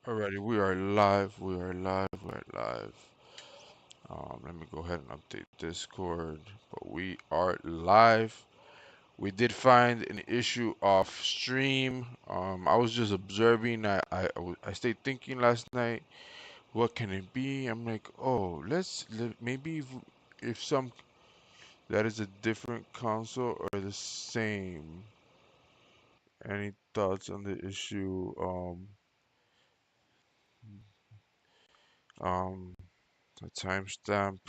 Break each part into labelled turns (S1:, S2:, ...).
S1: Alrighty, we are live. We are live. We are live. Let me go ahead and update Discord. But we are live. We did find an issue off stream. I was just observing. I stayed thinking last night. What can it be? I'm like, oh, maybe if some that is a different console or the same. Any thoughts on the issue? Um, the timestamp.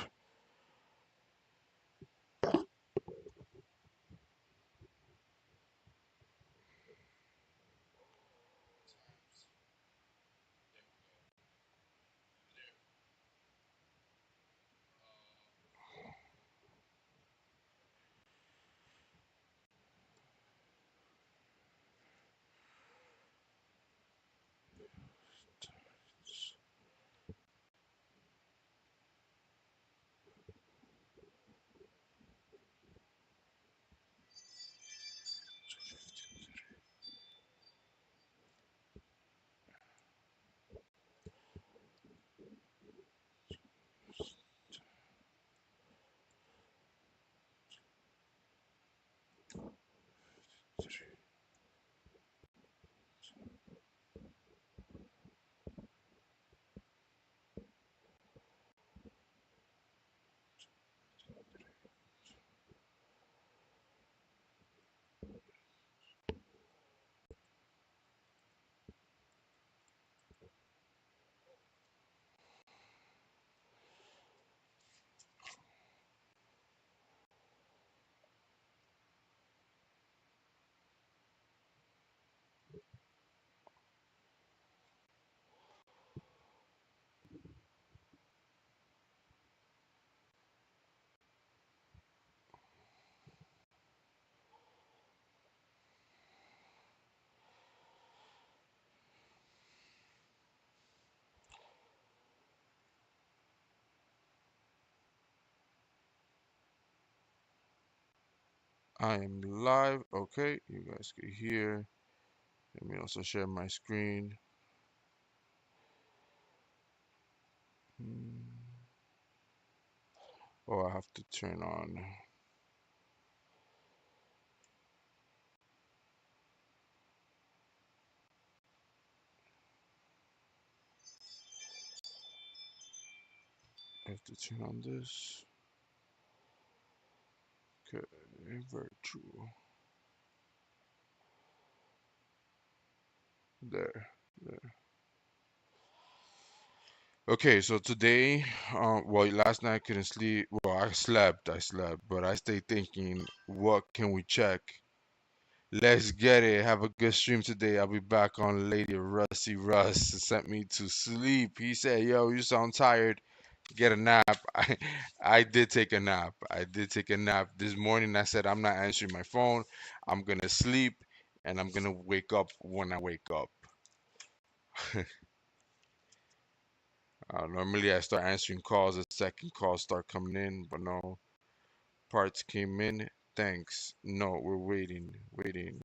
S1: I am live. Okay, you guys can hear. Let me also share my screen. Hmm. Oh, I have to turn on. I have to turn on this. Okay, virtual. There, there. Okay, so today, well, last night I couldn't sleep. Well, I slept, but I stayed thinking, what can we check? Let's get it. Have a good stream today. I'll be back on Lady Rusty Russ. Sent me to sleep. He said, yo, you sound tired. Get a nap. I did take a nap. I did take a nap this morning. I said I'm not answering my phone. I'm gonna sleep, and I'm gonna wake up when I wake up. Normally I start answering calls. The second calls start coming in, but no parts came in. Thanks. No, we're waiting, waiting.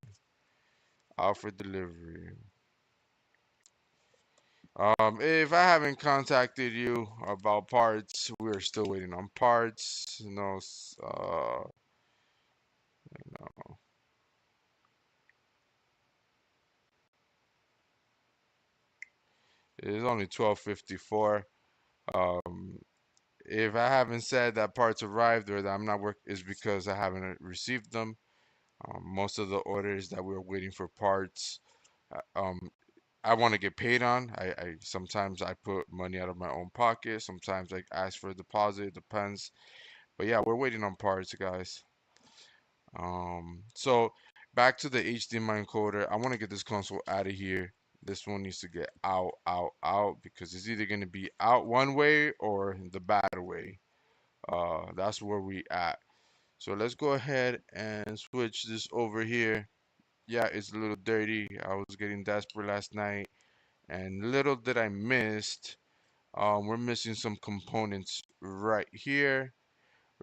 S1: Out for delivery. If I haven't contacted you about parts, we're still waiting on parts. No, no. It's only 12:54. Um, if I haven't said that parts arrived or that I'm not work is because I haven't received them. Most of the orders that we're waiting for parts, I want to get paid on. I sometimes I put money out of my own pocket. Sometimes I ask for a deposit. It depends. But yeah, we're waiting on parts, guys. So back to the HDMI encoder. I want to get this console out of here. This one needs to get out, out, out because it's either going to be out one way or the bad way. That's where we at. So let's go ahead and switch this over here. Yeah, it's a little dirty. I was getting desperate last night, and little did I missed. We're missing some components right here.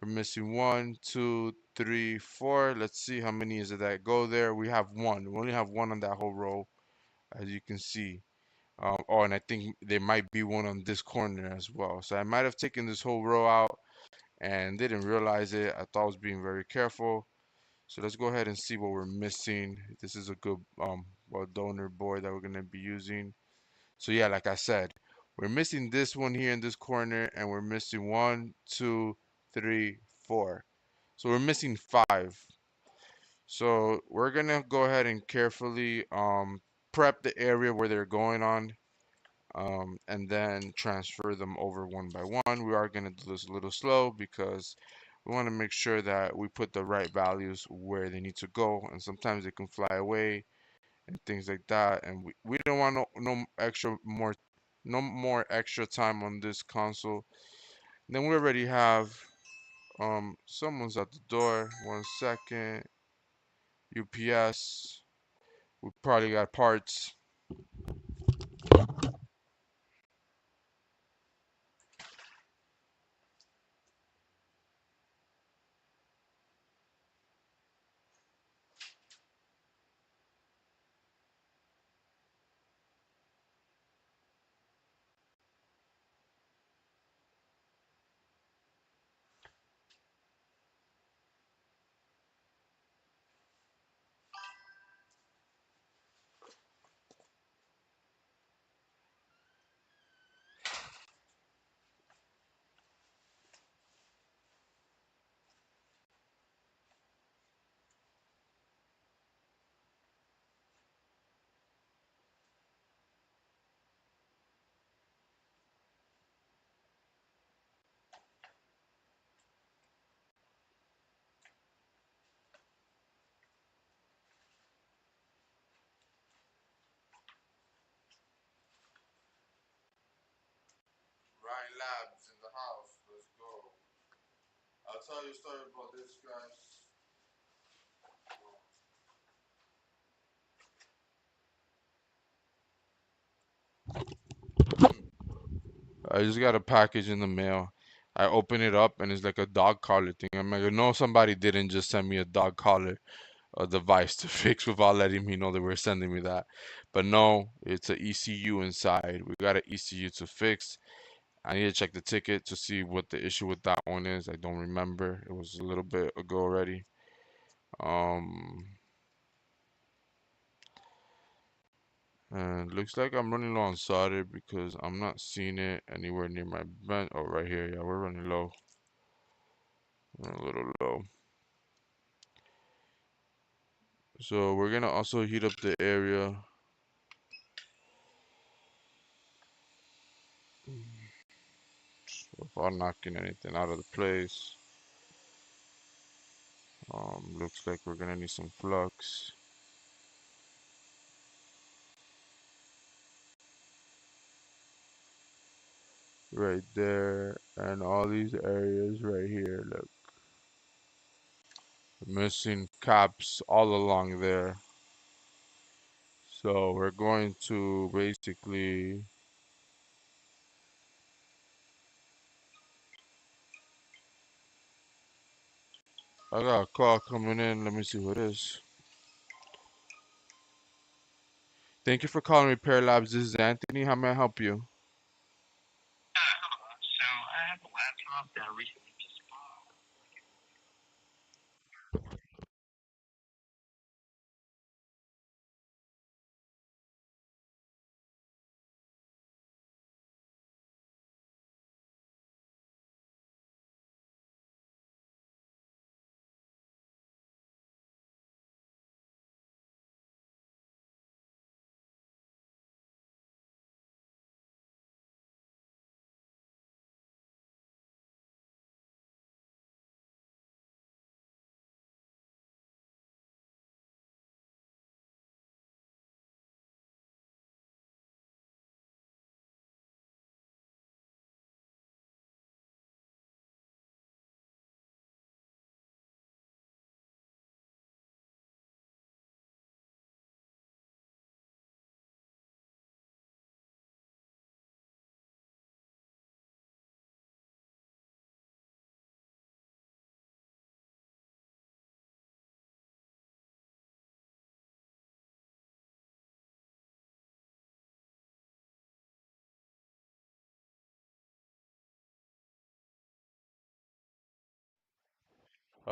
S1: We're missing one, two, three, four. Let's see how many is it that go there. We have one. We only have one on that whole row, as you can see. Oh, and I think there might be one on this corner as well. So I might have taken this whole row out and didn't realize it. I thought I was being very careful. So let's go ahead and see what we're missing. This is a good well, donor board that we're gonna be using. So yeah, like I said, we're missing this one here in this corner, and we're missing 1, 2, 3, 4. So we're missing 5. So we're gonna go ahead and carefully prep the area where they're going on, and then transfer them over one by one. We are gonna do this a little slow because we want to make sure that we put the right values where they need to go, and sometimes they can fly away and things like that. And we don't want no more extra time on this console. Then we already have someone's at the door. 1 second. UPS. We probably got parts. Repair Labz in the house. Let's go. I'll tell you a story about this, guys. I just got a package in the mail. I open it up and it's like a dog collar thing. I'm like, no, somebody didn't just send me a dog collar device to fix without letting me know they were sending me that. But no, it's a ECU inside. We got an ECU to fix. I need to check the ticket to see what the issue with that one is. I don't remember. It was a little bit ago already. Um, and looks like I'm running low on solder because I'm not seeing it anywhere near my vent. Oh, right here. Yeah, we're running low. A little low. So we're gonna also heat up the area without knocking anything out of the place. Looks like we're gonna need some flux right there, and all these areas right here. Look, missing caps all along there. So we're going to basically. I got a call coming in. Let me see what it is. Thank you for calling Repair Labz. This is Anthony. How may I help you?
S2: So I have a laptop that I recently just bought.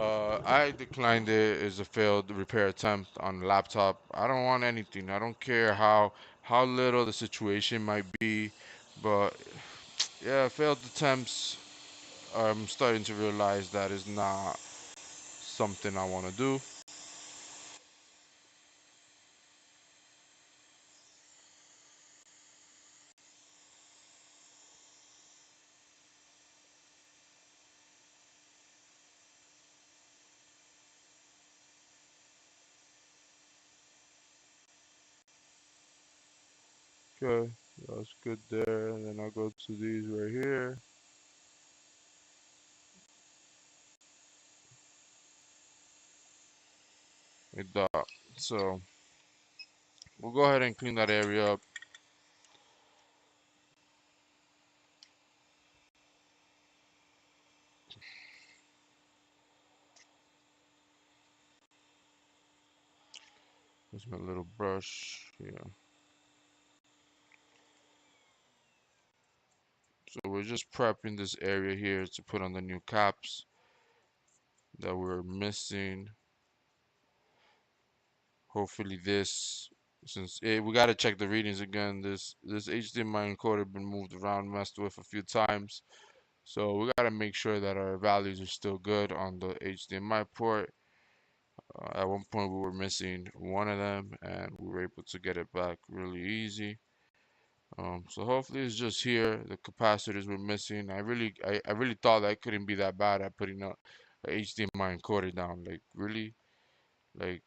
S1: I declined it as a failed repair attempt on the laptop. I don't want anything. I don't care how little the situation might be, but yeah, failed attempts. I'm starting to realize that is not something I want to do. Okay, that's good there. And then I'll go to these right here. Like that. So we'll go ahead and clean that area up. There's my little brush here. So we're just prepping this area here to put on the new caps that we're missing. Hopefully this, since we gotta check the readings again. This HDMI encoder been moved around, messed with a few times. So we gotta make sure that our values are still good on the HDMI port. At one point we were missing one of them and we were able to get it back really easy. So hopefully it's just here. The capacitors were missing. I really thought that couldn't be that bad at putting a HDMI encoder down. Like really, like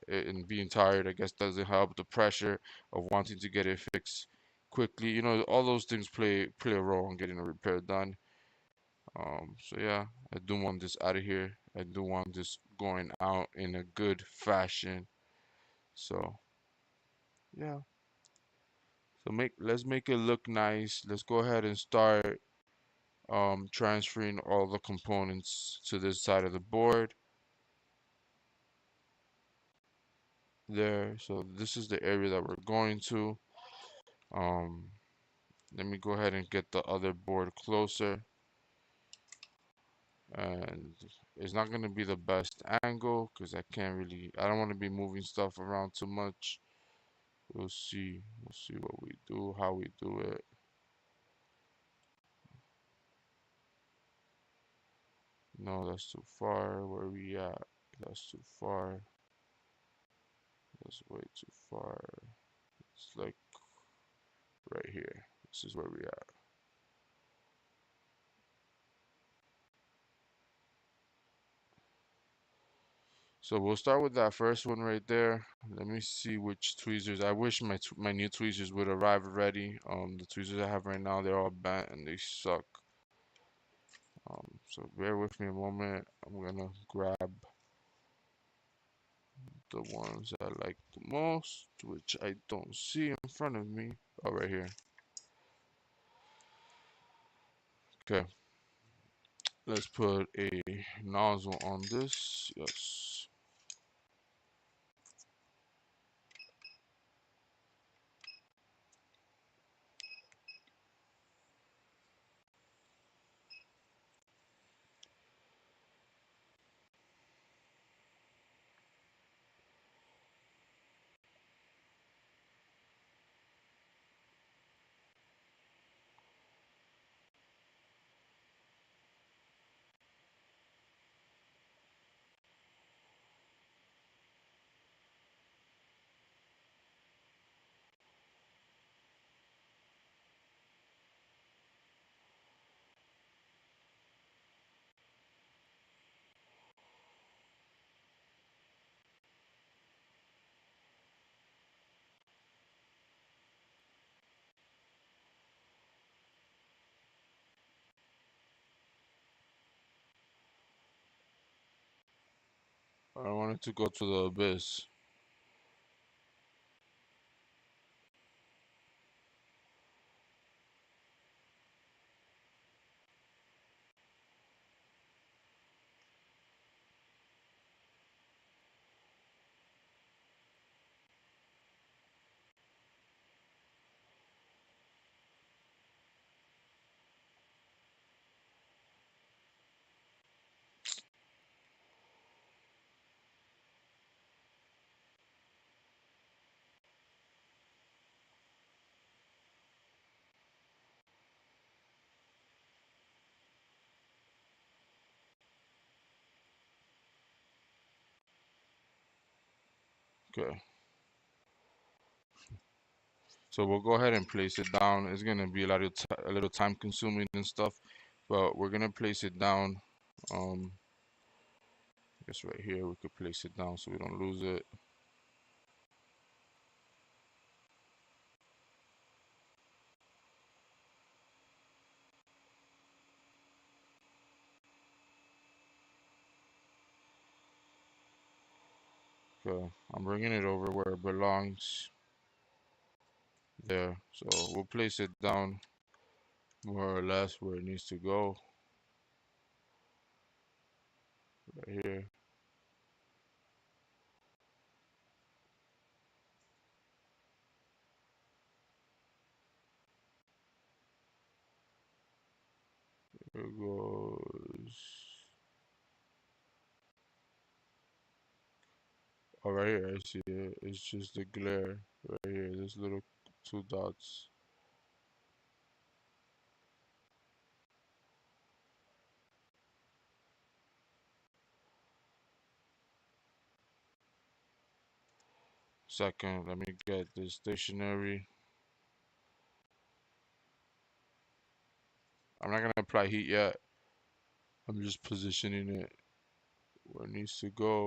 S1: and being tired, I guess doesn't help. The pressure of wanting to get it fixed quickly. You know, all those things play a role in getting a repair done. So yeah, I do want this out of here. I do want this going out in a good fashion. So yeah. So let's make it look nice. Let's go ahead and start transferring all the components to this side of the board there. So this is the area that we're going to. Um, Let me go ahead and get the other board closer. And it's not going to be the best angle because I don't want to be moving stuff around too much. We'll see. We'll see what we do, how we do it. No, that's too far. Where we at? That's too far. That's way too far. It's like right here. This is where we at. So we'll start with that first one right there. Let me see which tweezers. I wish my new tweezers would arrive already. The tweezers I have right now, they're all bent and they suck. So bear with me a moment. I'm gonna grab the ones I like the most, which I don't see in front of me. Oh, right here. Okay. Let's put a nozzle on this. Yes. I wanted to go to the abyss. Okay. So we'll go ahead and place it down. It's gonna be a little time consuming and stuff, but we're gonna place it down. I guess right here we could place it down so we don't lose it. Okay, I'm bringing it over where it belongs. There. So we'll place it down more or less where it needs to go. Right here. There it goes. Oh, right here, I see it. It's just the glare right here. This little two dots. Second, let me get this stationary. I'm not gonna apply heat yet. I'm just positioning it where it needs to go.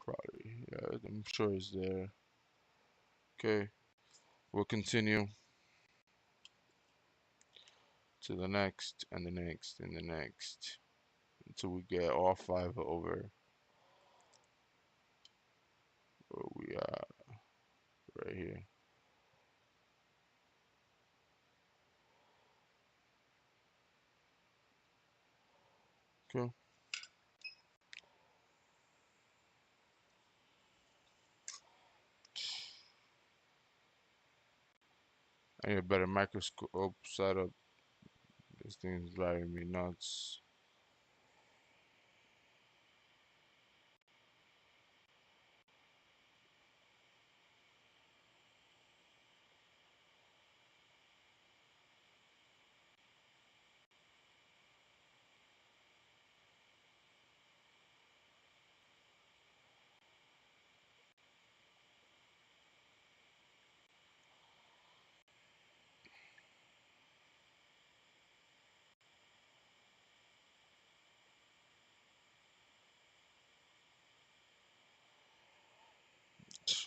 S1: Probably, yeah, I'm sure it's there. Okay, we'll continue to the next and the next and the next until we get all 5 over where we are right here. Okay. I need a better microscope setup. This thing is driving me nuts.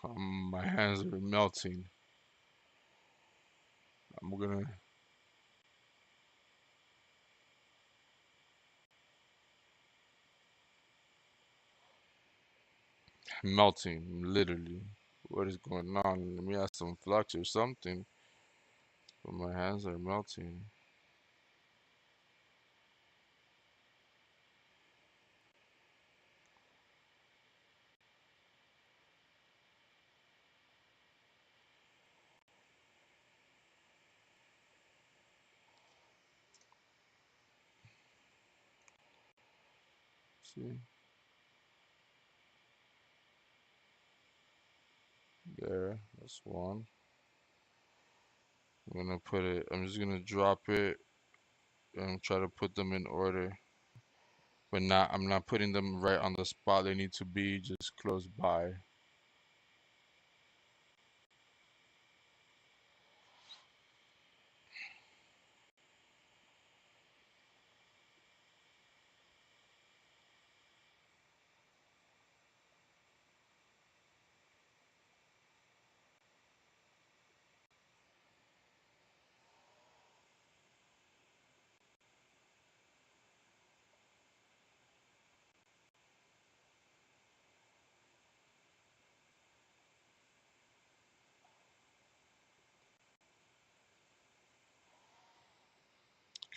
S1: My hands are melting. I'm gonna melting, literally. What is going on? Let me add some flux or something. But my hands are melting. See? There, that's one. I'm just gonna drop it and try to put them in order. But I'm not putting them right on the spot they need to be, just close by.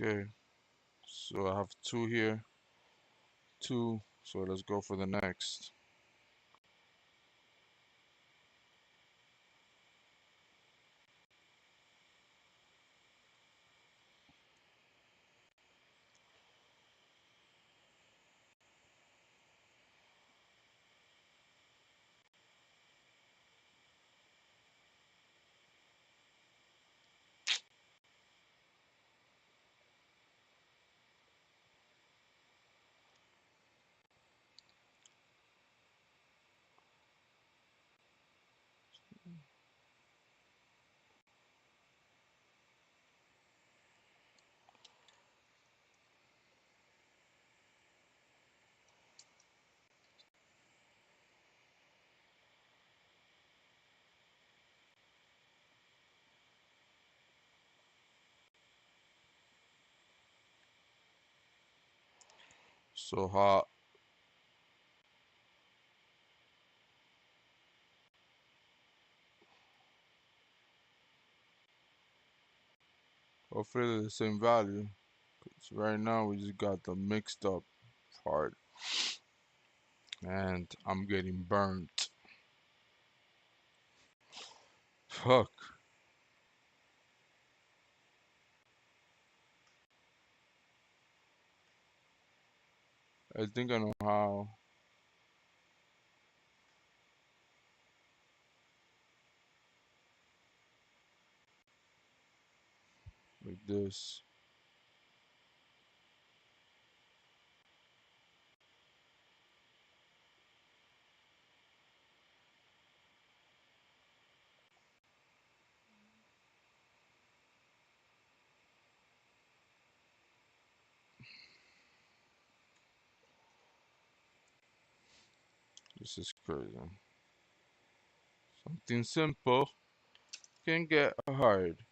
S1: Okay, so I have 2 here. 2, so let's go for the next. So hot. Hopefully they're the same value. 'Cause right now we just got the mixed up part. And I'm getting burnt. Fuck. I think I know how. Like this. This is crazy. Something simple can get hard.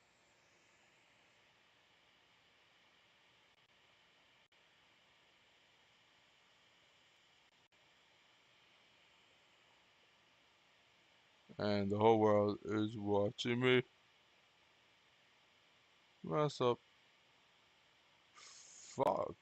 S1: And the whole world is watching me mess up. Fuck.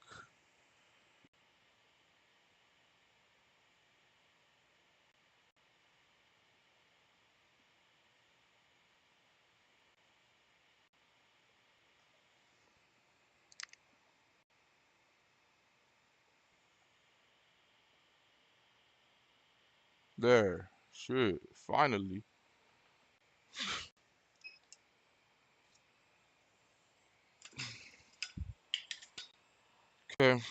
S1: There. Shit. Finally. Okay.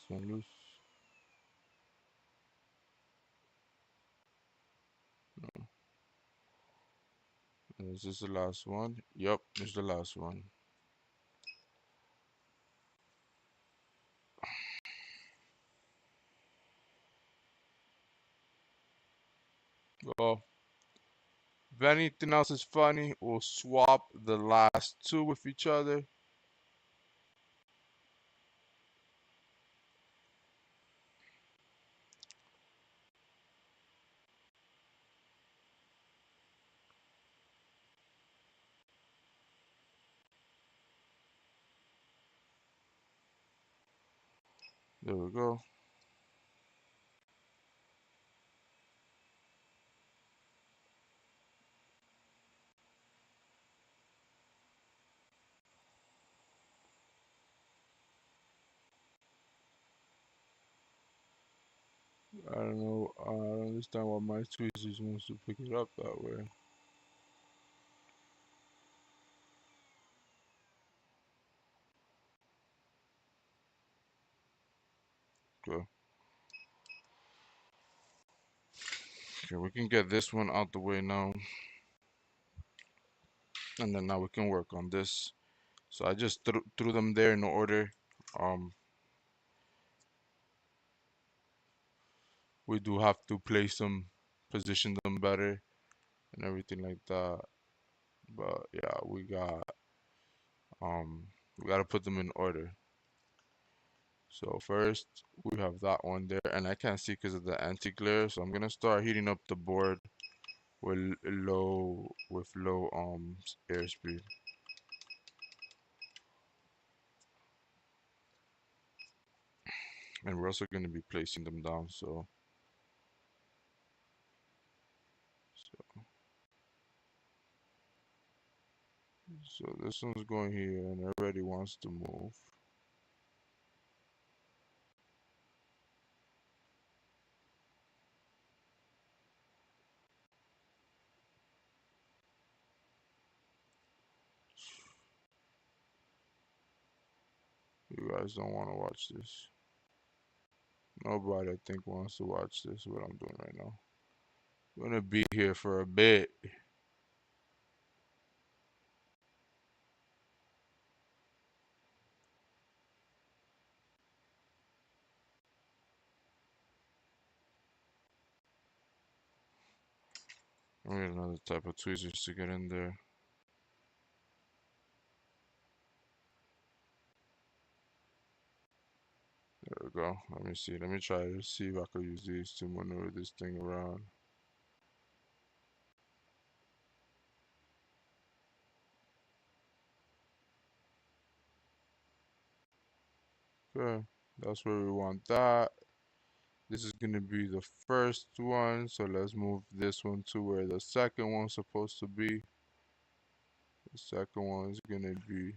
S1: This one loose. No. Is this the last one? Yup, it's the last one. Well, if anything else is funny, we'll swap the last two with each other. There we go. I don't know. I don't understand why my tweezers wants to pick it up that way. Okay. Okay, we can get this one out the way now. And then now we can work on this. So I just threw them there in order. Um, we do have to place them, position them better, and everything like that. But yeah, we gotta put them in order. So first we have that one there, and I can't see because of the anti-glare. So I'm gonna start heating up the board with low airspeed, and we're also gonna be placing them down. So this one's going here, and it already wants to move. You guys don't want to watch this. Nobody, I think, wants to watch this. What I'm doing right now. I'm gonna be here for a bit. We need another type of tweezers to get in there. There we go. Let me see. Let me try to see if I could use these to maneuver this thing around. Okay, that's where we want that. This is going to be the first one, so let's move this one to where the second one's supposed to be. The second one is going to be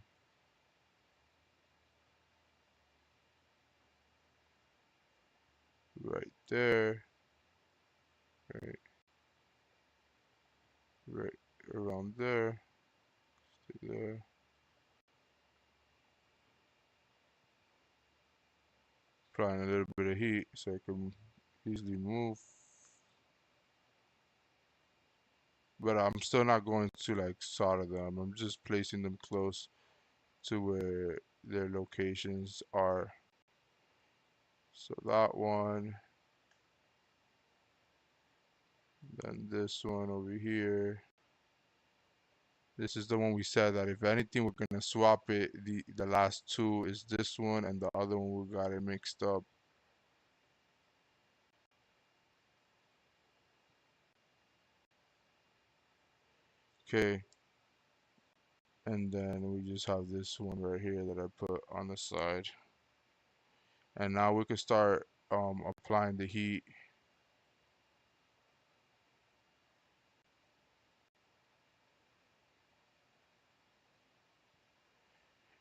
S1: right there, right, right around there, stay there. Applying a little bit of heat so I can easily move. But I'm still not going to like solder them. I'm just placing them close to where their locations are. So that one, then this one over here. This is the one we said that if anything we're gonna swap it. The last two is this one and the other one we got it mixed up. Okay. And then we just have this one right here that I put on the side. And now we can start applying the heat.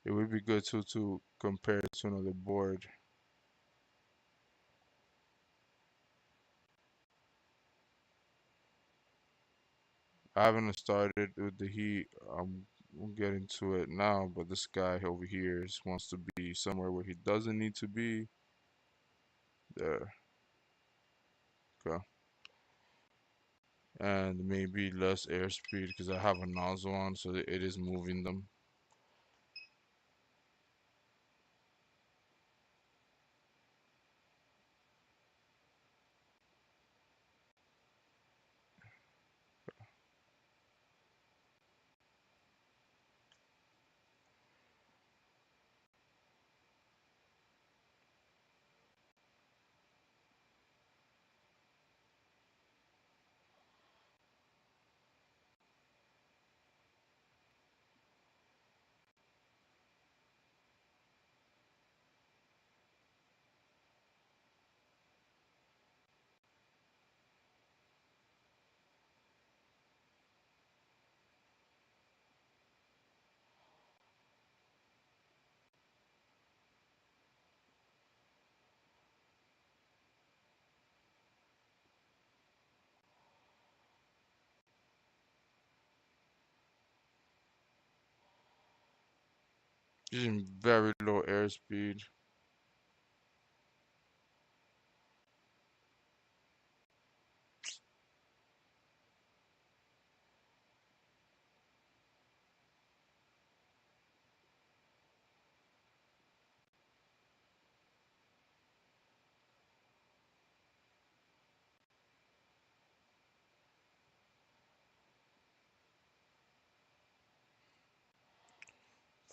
S1: It would be good to compare it to another board. I haven't started with the heat. I'm getting to it now, but this guy over here wants to be somewhere where he doesn't need to be. There. Okay. And maybe less airspeed because I have a nozzle on, so it is moving them. Using very low airspeed.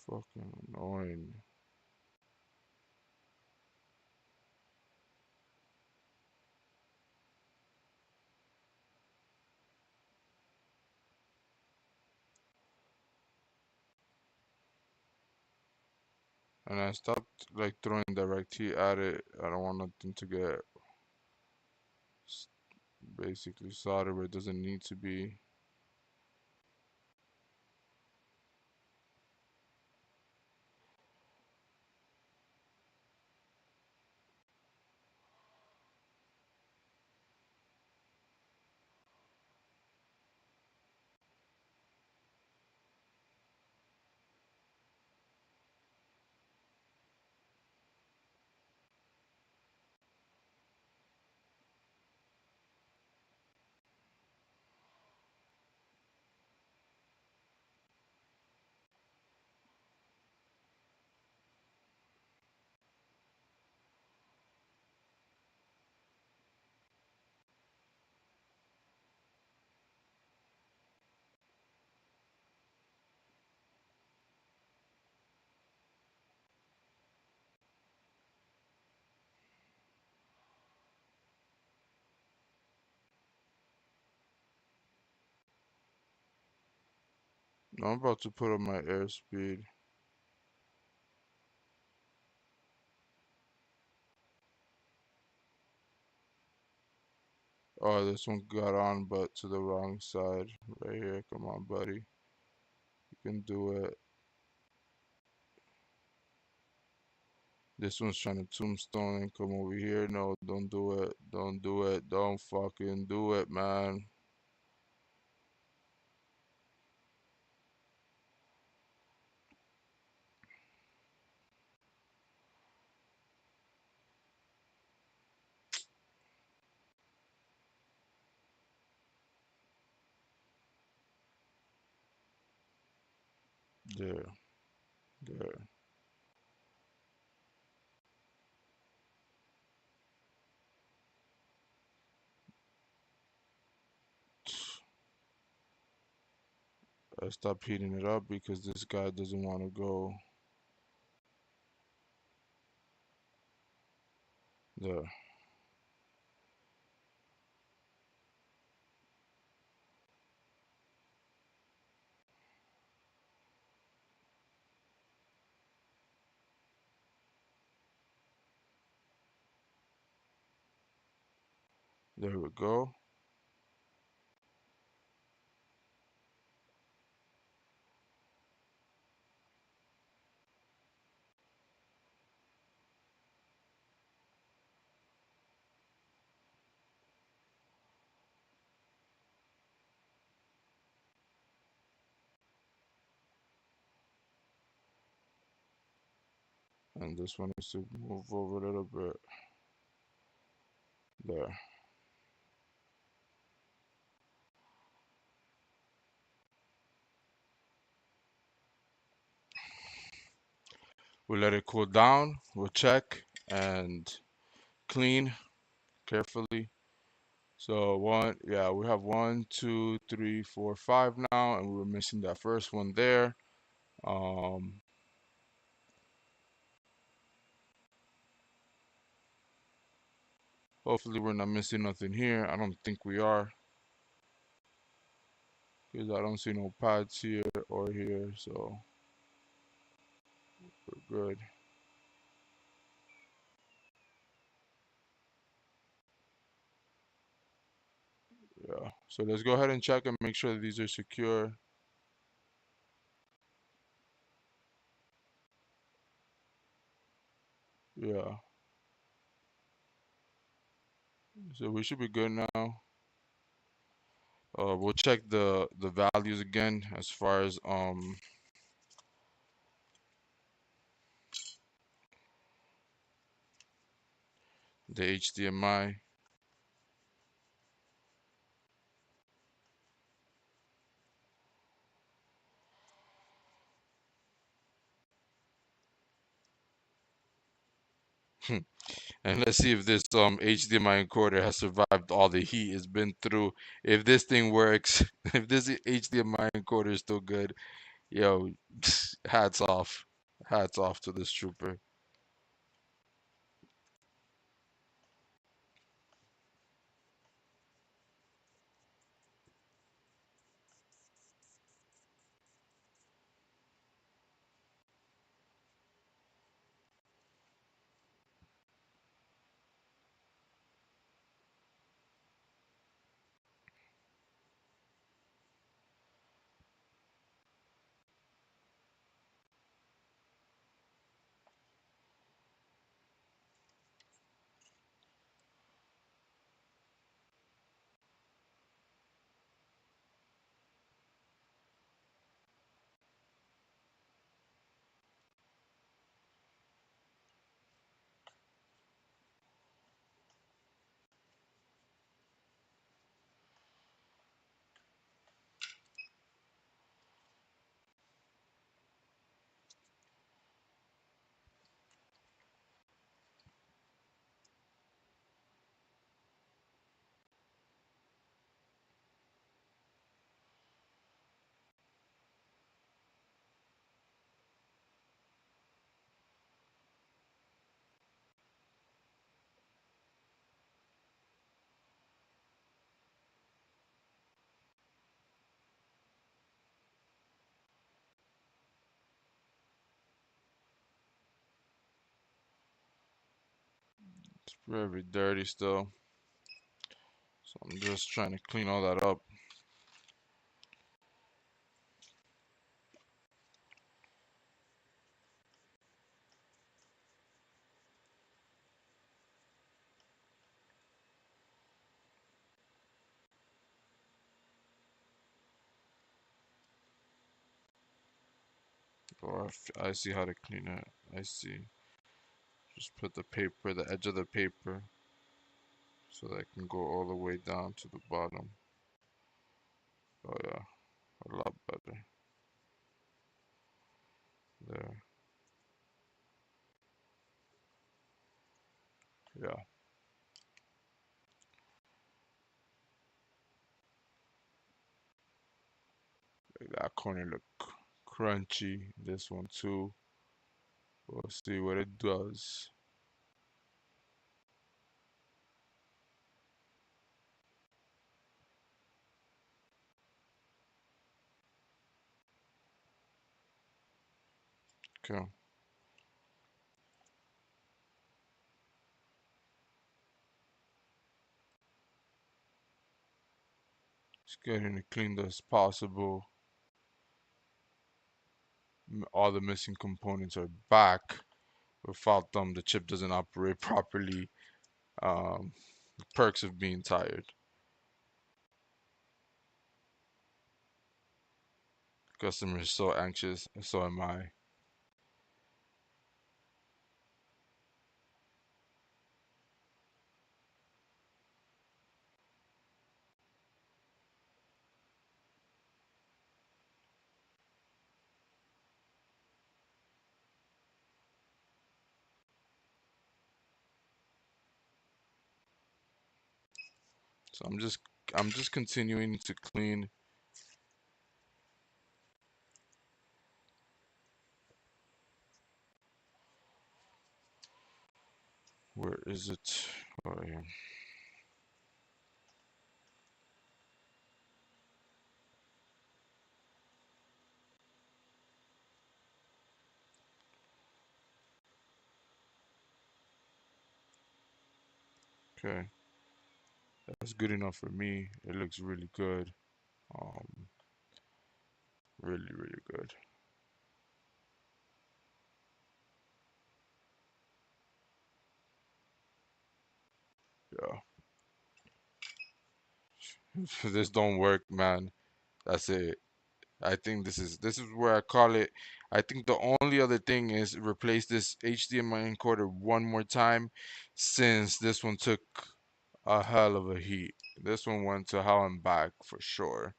S1: Fucking annoying. And I stopped like throwing direct heat at it. I don't want nothing to get basically soldered where it doesn't need to be. I'm about to put up my airspeed. Oh, this one got on, but to the wrong side. Right here. Come on, buddy. You can do it. This one's trying to tombstone and come over here. No, don't do it. Don't do it. Don't fucking do it, man. There, there. I stopped heating it up because this guy doesn't want to go. There, there we go. And this one needs to move over a little bit. There. We'll let it cool down. We'll check and clean carefully. So yeah, we have 1, 2, 3, 4, 5 now, and we were missing that first one there. Um, Hopefully we're not missing nothing here. I don't think we are, because I don't see no pads here or here, so we're good. Yeah. So let's go ahead and check and make sure that these are secure. Yeah. So we should be good now. We'll check the values again as far as the HDMI. And let's see if this HDMI encoder has survived all the heat it's been through. If this thing works, if this HDMI encoder is still good, yo, hats off. Hats off to this trooper. It's very dirty still. So I'm just trying to clean all that up. Or I see how to clean it. I see. Just put the paper, the edge of the paper, so that can go all the way down to the bottom. Oh yeah, a lot better. There. Yeah. That corner look crunchy. This one too. We'll see what it does. Okay. It's getting it cleaned as possible. All the missing components are back. Without them, the chip doesn't operate properly. Um, perks of being tired. Customer is so anxious, so am I. So I'm just continuing to clean. Where is it? Oh yeah. Okay. That's good enough for me. It looks really good. Um, really, really good. Yeah. If this don't work, man, that's it. I think this is where I call it. I think the only other thing is replace this HDMI encoder one more time, since this one took a hell of a heat. This one went to hell and back for sure.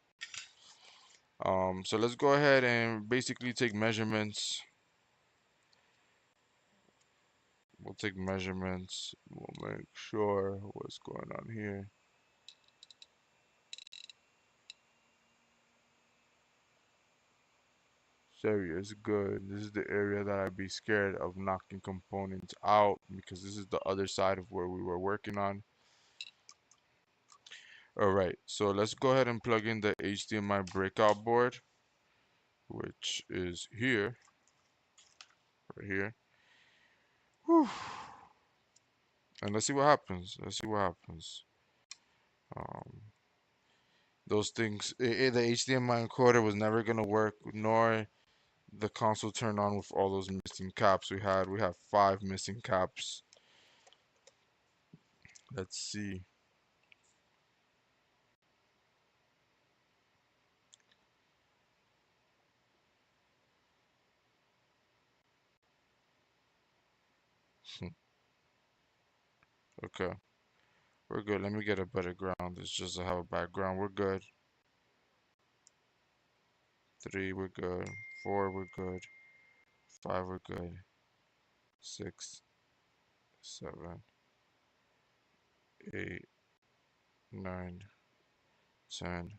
S1: So let's go ahead and basically take measurements. We'll take measurements. We'll make sure what's going on here. This area is good. This is the area that I'd be scared of knocking components out, because this is the other side of where we were working on. All right, so let's go ahead and plug in the HDMI breakout board, which is here, right here. Whew. And let's see what happens. Let's see what happens. Um, those things, the HDMI encoder was never gonna work, nor the console turned on with all those missing caps we had. We have 5 missing caps. Let's see. Okay, we're good. Let me get a better ground. It's just to have a background. We're good. 3, we're good. 4, we're good. 5, we're good. 6, 7, 8, 9, 10,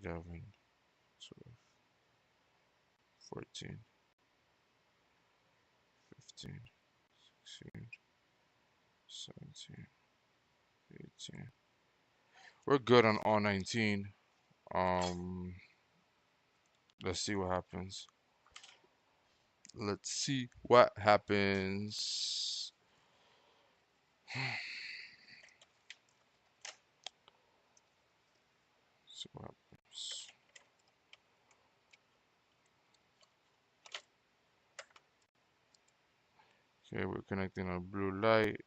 S1: 11, 12, 14, 15, 16, 17, 18. We're good on all 19. Um, let's see what happens. Let's see what happens. See what happens. Okay, we're connecting our blue light.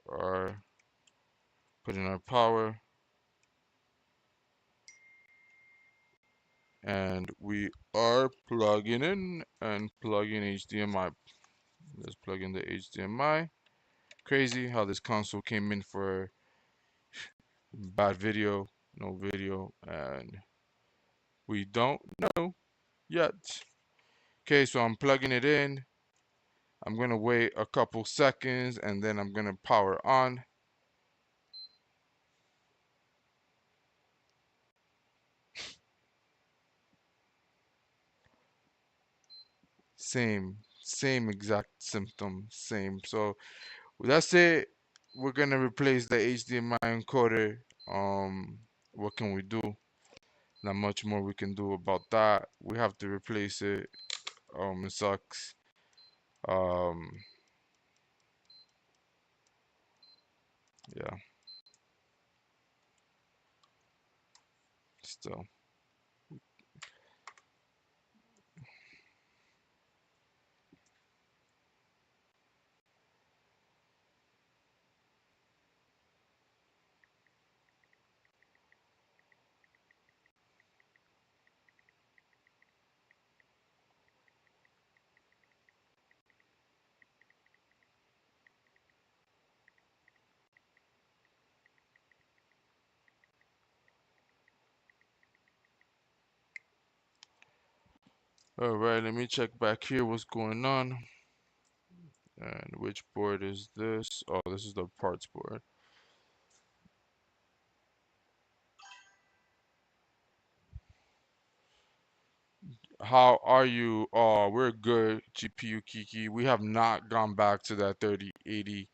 S1: Our putting our power, and we are plugging in and plugging HDMI. Let's plug in the HDMI. Crazy how this console came in for bad video, no video, and we don't know yet. Okay, so I'm plugging it in. I'm gonna wait a couple seconds and then I'm gonna power on. Same exact symptom, same. So that's it. We're gonna replace the HDMI encoder. What can we do? Not much more we can do about that. We have to replace it. It sucks. Um, yeah, still. All right, let me check back here what's going on. And which board is this? Oh, this is the parts board. How are you? Oh, we're good, GPU Kiki. We have not gone back to that 3080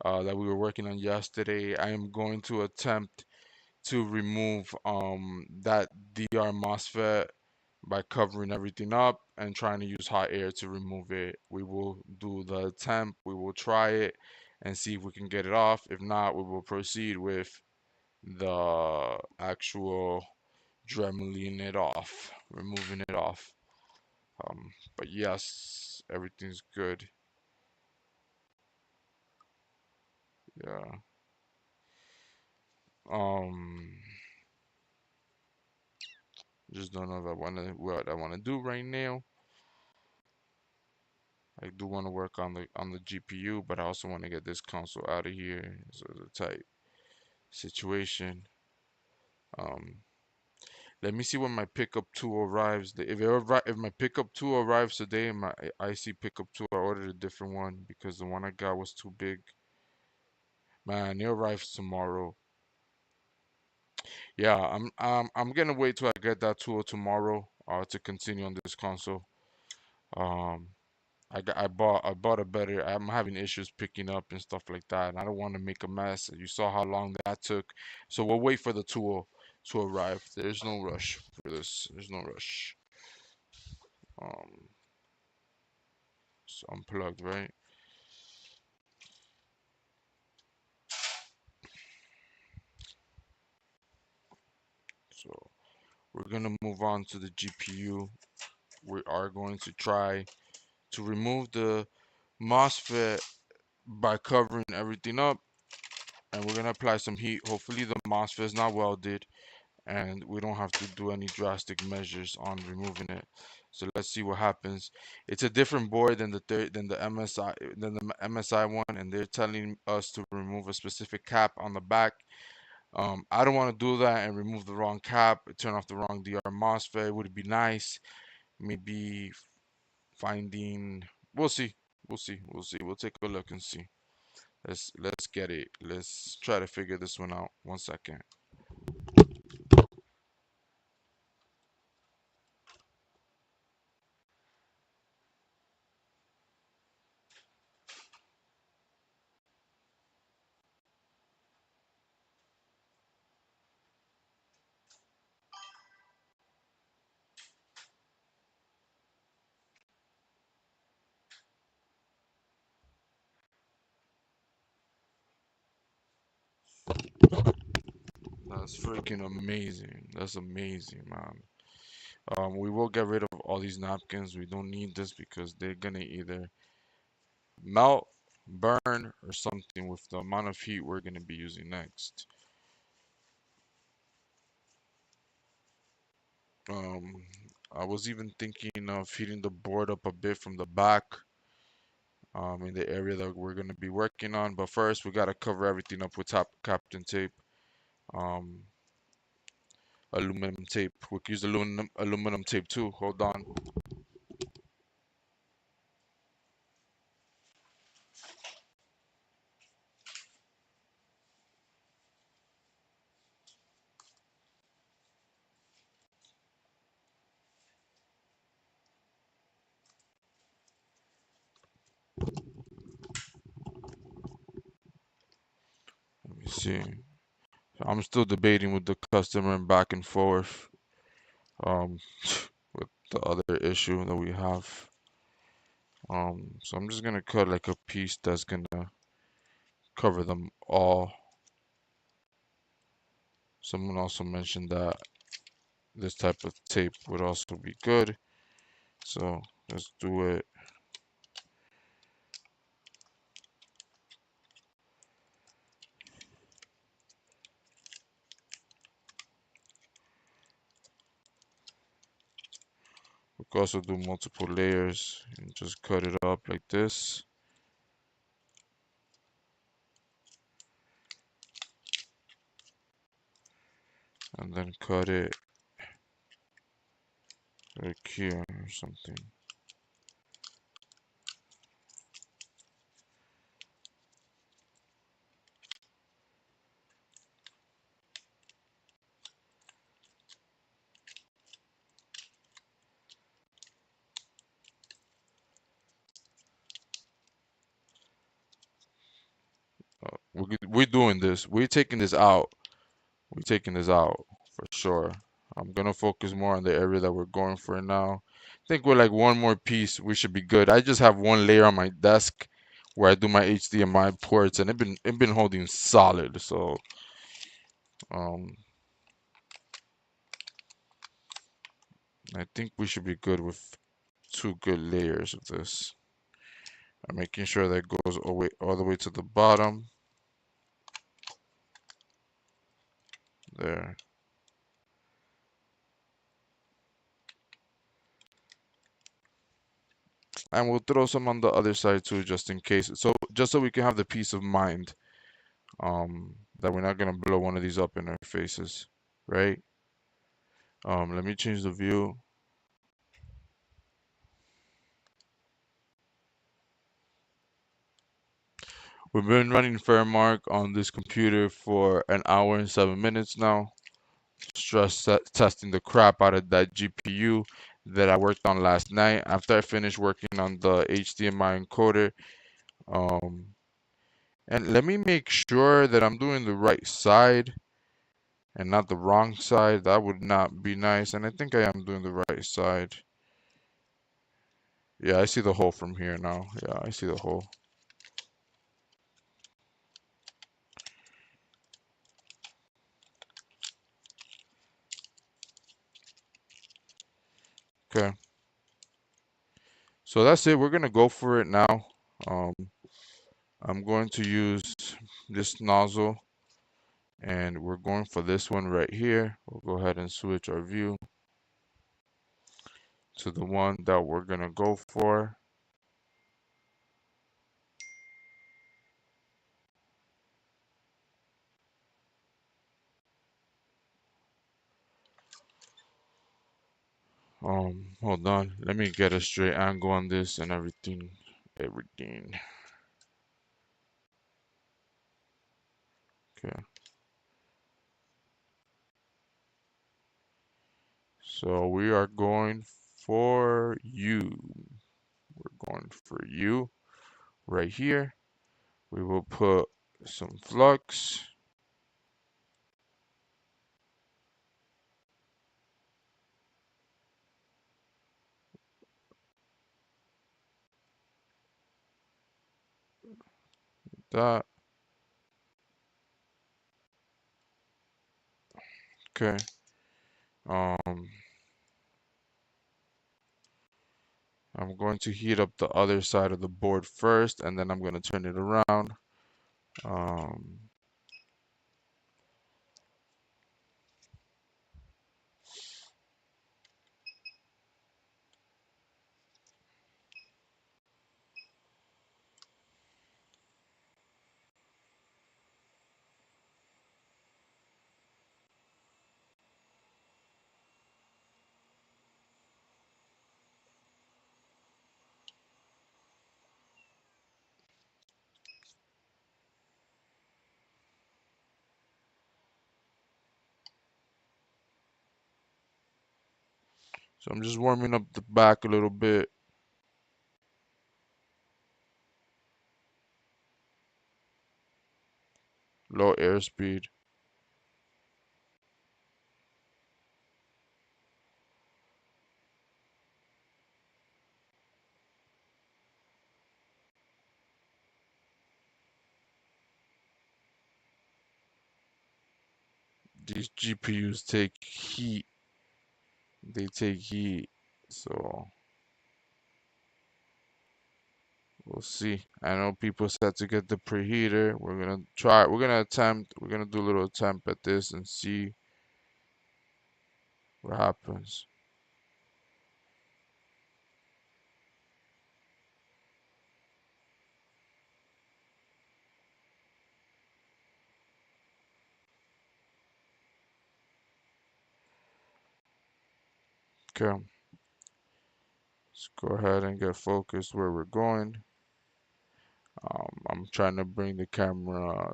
S1: that we were working on yesterday. I am going to attempt to remove that DR MOSFET by covering everything up and trying to use hot air to remove it. We will do the attempt. We will try it and see if we can get it off. If not, we will proceed with the actual dremeling it off, removing it off. But yes, everything's good. Yeah. Um, just don't know if I wanna what I wanna do right now. I do want to work on the GPU, but I also want to get this console out of here. So it's a tight situation. Um, Let me see when my pickup two arrives. If my pickup two arrives today, my IC pickup two, I ordered a different one because the one I got was too big. Man, it arrives tomorrow. Yeah, I'm gonna wait till I get that tool tomorrow to continue on this console. Um I bought a better. I'm having issues picking up and stuff like that, and I don't want to make a mess. You saw how long that took, so we'll wait for the tool to arrive. There's no rush for this. There's no rush. Um, it's unplugged, right? So we're gonna move on to the GPU. We are going to try to remove the MOSFET by covering everything up, and we're gonna apply some heat. Hopefully the MOSFET is not welded and we don't have to do any drastic measures on removing it. So let's see what happens. It's a different board than the MSI one, and they're telling us to remove a specific cap on the back. I don't want to do that and remove the wrong cap, turn off the wrong DR MOSFET. It would be nice. Maybe finding. We'll see. We'll see. We'll see. We'll take a look and see. Let's get it. Let's try to figure this one out. 1 second. That's freaking amazing. That's amazing, man. We will get rid of all these napkins. We don't need this because they're gonna either melt, burn, or something with the amount of heat we're gonna be using next. Um, I was even thinking of heating the board up a bit from the back, in the area that we're gonna be working on. But first, we gotta cover everything up with top Captain tape, um, aluminum tape. We can use aluminum tape too. Hold on. Let me see. I'm still debating with the customer and back and forth, um, with the other issue that we have. So I'm just gonna cut like a piece that's gonna cover them all. Someone also mentioned that this type of tape would also be good. So let's do it. We can also do multiple layers and just cut it up like this. And then cut it like here or something. We're doing this. We're taking this out. We're taking this out for sure. I'm gonna focus more on the area that we're going for now. I think with like one more piece, we should be good. I just have one layer on my desk where I do my HDMI ports, and it been holding solid. So um, I think we should be good with two good layers of this. I'm making sure that goes all the way to the bottom. There. And we'll throw some on the other side too, just in case. So just so we can have the peace of mind, that we're not gonna blow one of these up in our faces, right? Let me change the view. We've been running Fairmark on this computer for an hour and 7 minutes now. Testing the crap out of that GPU that I worked on last night after I finished working on the HDMI encoder. Um, and let me make sure that I'm doing the right side and not the wrong side. That would not be nice. And I think I am doing the right side. Yeah, I see the hole from here now. Yeah, I see the hole. Okay. So that's it. We're gonna go for it now. Um, I'm going to use this nozzle, and we're going for this one right here. We'll go ahead and switch our view to the one that we're gonna go for. Hold on. Let me get a straight angle on this and everything. Everything. Okay. So we are going for you. We're going for you right here. We will put some flux. That. Okay. Um, I'm going to heat up the other side of the board first, and then I'm going to turn it around. Um, so I'm just warming up the back a little bit. Low airspeed. These GPUs take heat. They take heat. So we'll see. I know people said to get the preheater. We're gonna try. We're gonna attempt. We're gonna do a little attempt at this and see what happens. Okay. Let's go ahead and get focused where we're going. I'm trying to bring the camera.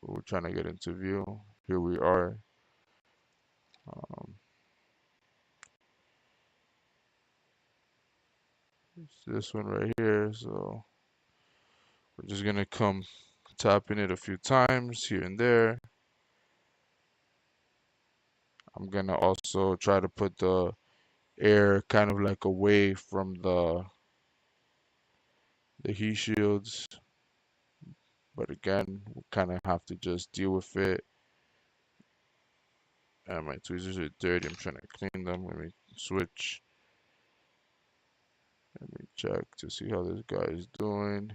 S1: We're trying to get into view. Here we are. Um, it's this one right here. So we're just gonna come tapping it a few times here and there. I'm gonna also try to put the air kind of like away from the heat shields, but again, we kind of have to just deal with it. And my tweezers are dirty. I'm trying to clean them. Let me switch. Let me check to see how this guy is doing.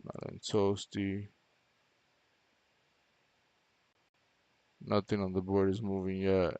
S1: Smelling toasty. Nothing on the board is moving yet.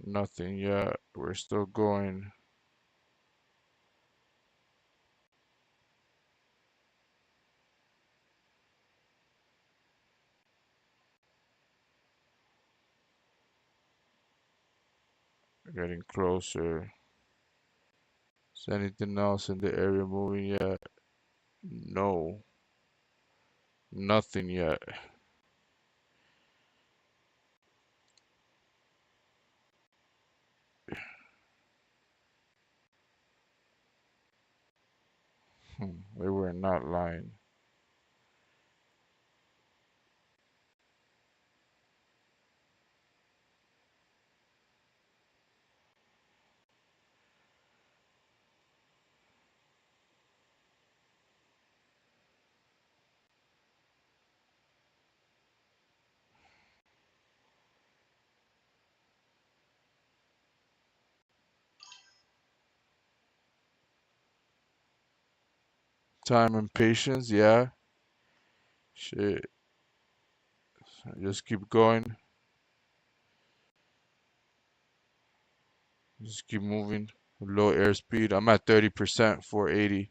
S1: Nothing yet. We're still going. We're getting closer. Is anything else in the area moving yet? No. Nothing yet. They were not lying. Time and patience, yeah. Shit. Just keep going. Just keep moving. Low airspeed. I'm at 30%, 480.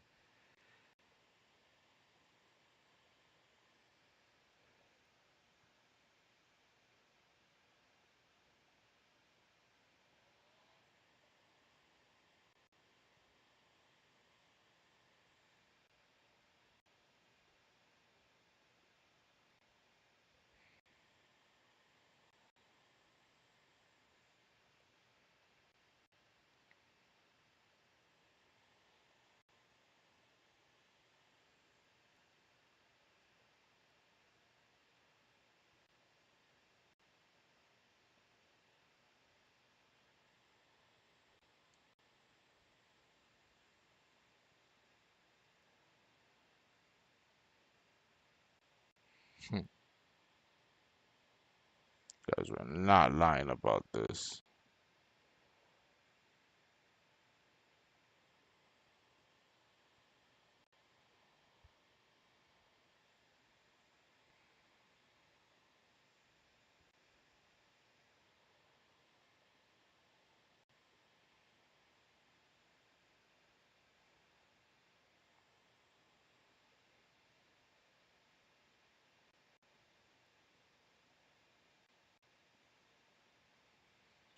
S1: Guys, we're not lying about this.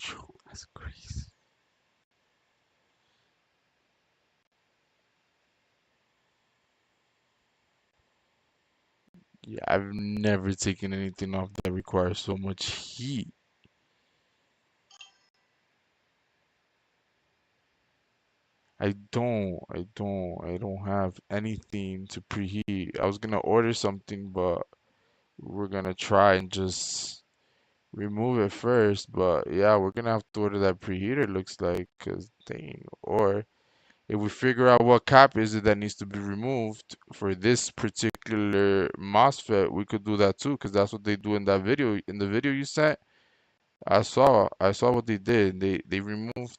S1: Phew, that's crazy. Yeah, I've never taken anything off that requires so much heat. I don't have anything to preheat. I was gonna order something, but we're gonna try and just remove it first. But yeah, we're gonna have to order that preheater, looks like, 'cause dang. Or if we figure out what cap is it that needs to be removed for this particular MOSFET, we could do that too, 'cause that's what they do in that video. In the video you sent, I saw what they did. They removed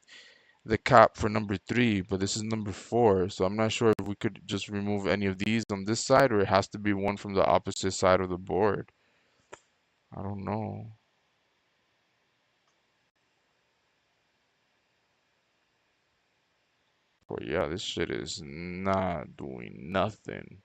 S1: the cap for number 3, but this is number 4. So I'm not sure if we could just remove any of these on this side, or it has to be one from the opposite side of the board. I don't know. But yeah, this shit is not doing nothing.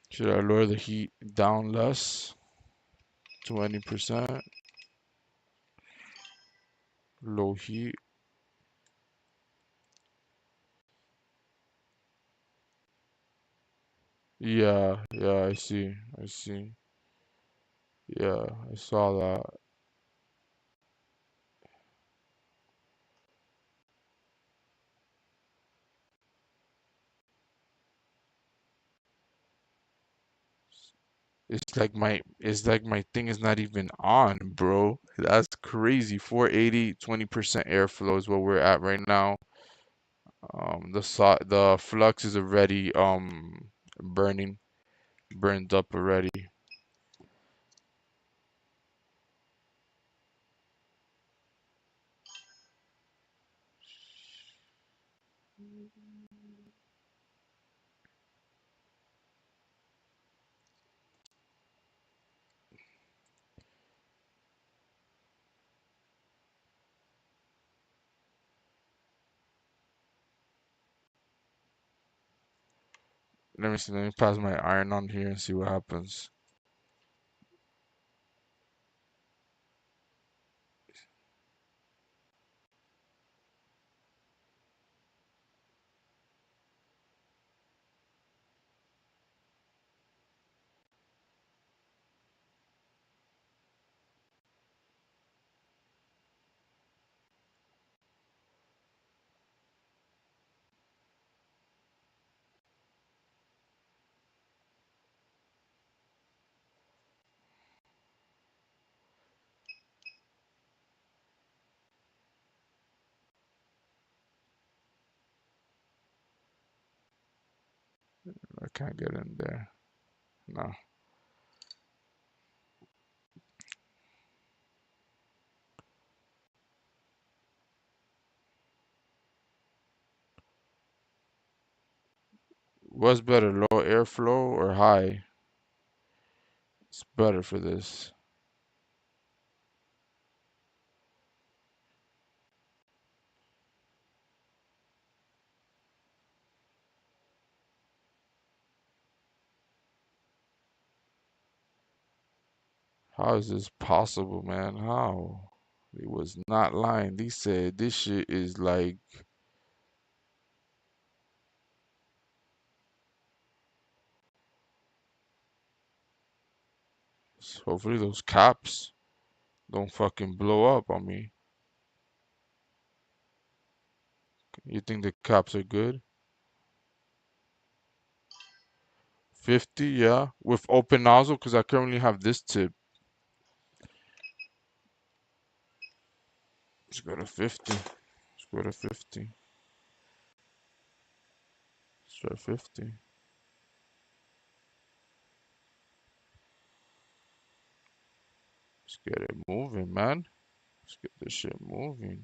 S1: Should I lower the heat down less? 20%? Low heat? Yeah, yeah, I see. I see. Yeah, I saw that. It's like my thing is not even on, bro. That's crazy. 480, 20% airflow is what we're at right now. The flux is already burning, burned up already. Let me see. Let me pass my iron on here and see what happens. can't get in there. No. What's better, low airflow or high? It's better for this. How is this possible, man? How? It was not lying. They said this shit is like, hopefully those caps don't fucking blow up on me. You think the caps are good? 50, yeah. With open nozzle, because I currently have this tip. Let's go to 50. Let's go to 50. Let's try 50. Let's get it moving, man. Let's get this shit moving.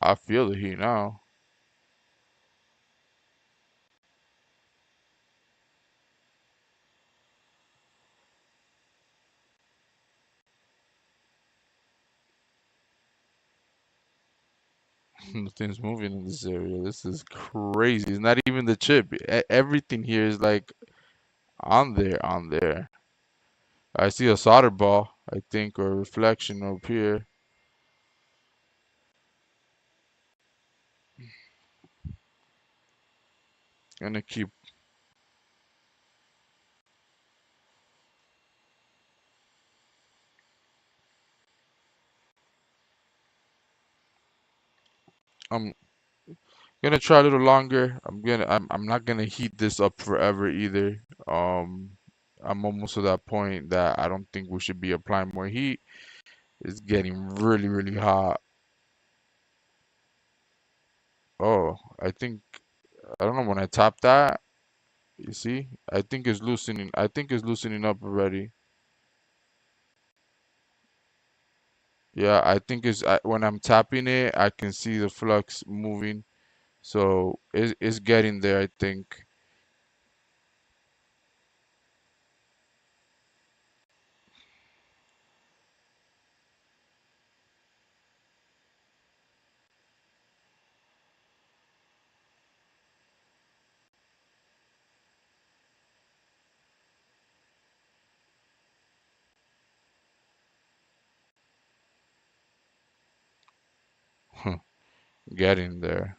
S1: I feel the heat now. Nothing's moving in this area. This is crazy. It's not even the chip. Everything here is like on there, on there. I see a solder ball, I think, or a reflection up here. Gonna keep. I'm gonna try a little longer. I'm not gonna heat this up forever either. I'm almost to that point that I don't think we should be applying more heat. It's getting really, really hot. Oh, I don't know when I tap that. You see? I think it's loosening. I think it's loosening up already. Yeah, I think when I'm tapping it, I can see the flux moving. So it's getting there, I think. Getting there.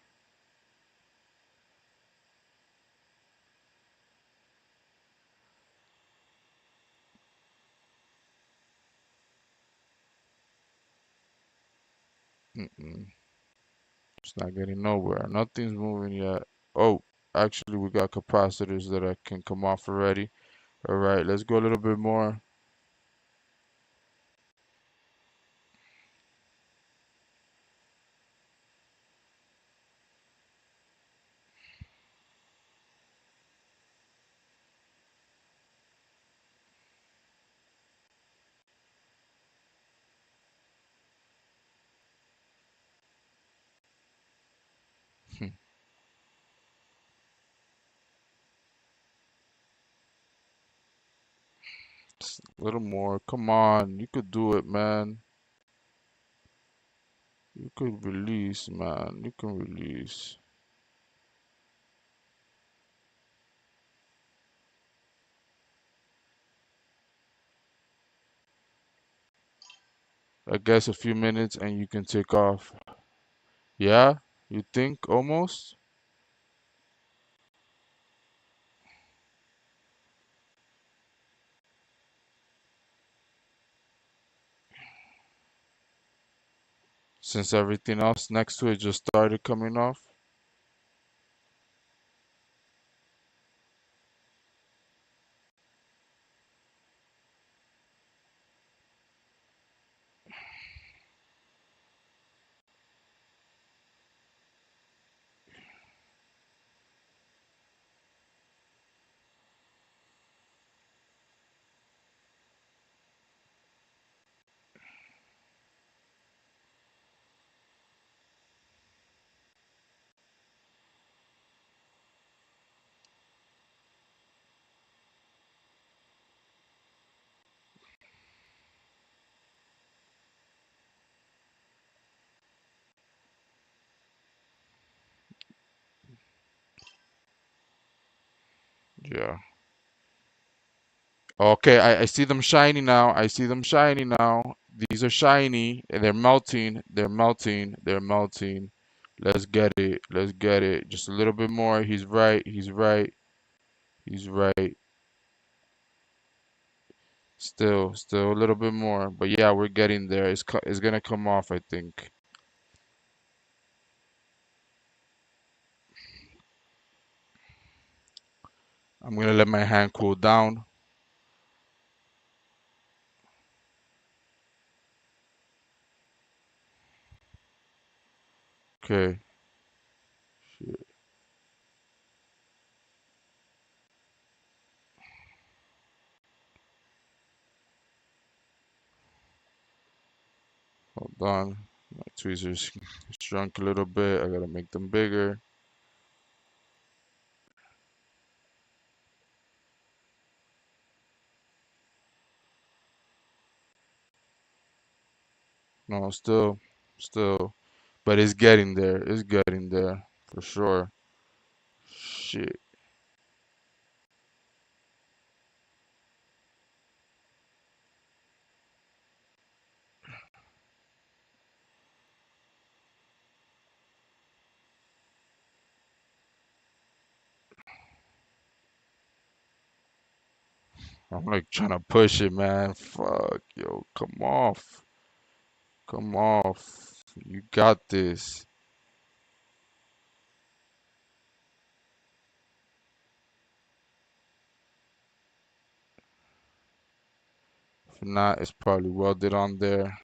S1: Mm-mm. It's not getting nowhere. Nothing's moving yet. Oh, actually, we got capacitors that I can come off already. All right, let's go a little bit more. A little more. Come on, you could do it, man. You could release, man. You can release. I guess a few minutes and you can take off. Yeah, you think almost? since everything else next to it just started coming off. Yeah. Okay, I see them shiny now. I see them shiny now. These are shiny and they're melting. They're melting. They're melting. Let's get it. Let's get it. Just a little bit more. He's right. He's right. He's right. Still a little bit more. But yeah, we're getting there. It's gonna come off, I think. I'm gonna let my hand cool down. Okay. Shit. Hold on. My tweezers shrunk a little bit. I gotta make them bigger. No, still. But it's getting there. It's getting there for sure. Shit. I'm like trying to push it, man. Fuck, yo, come off. Come off. You got this. If not, it's probably welded on there.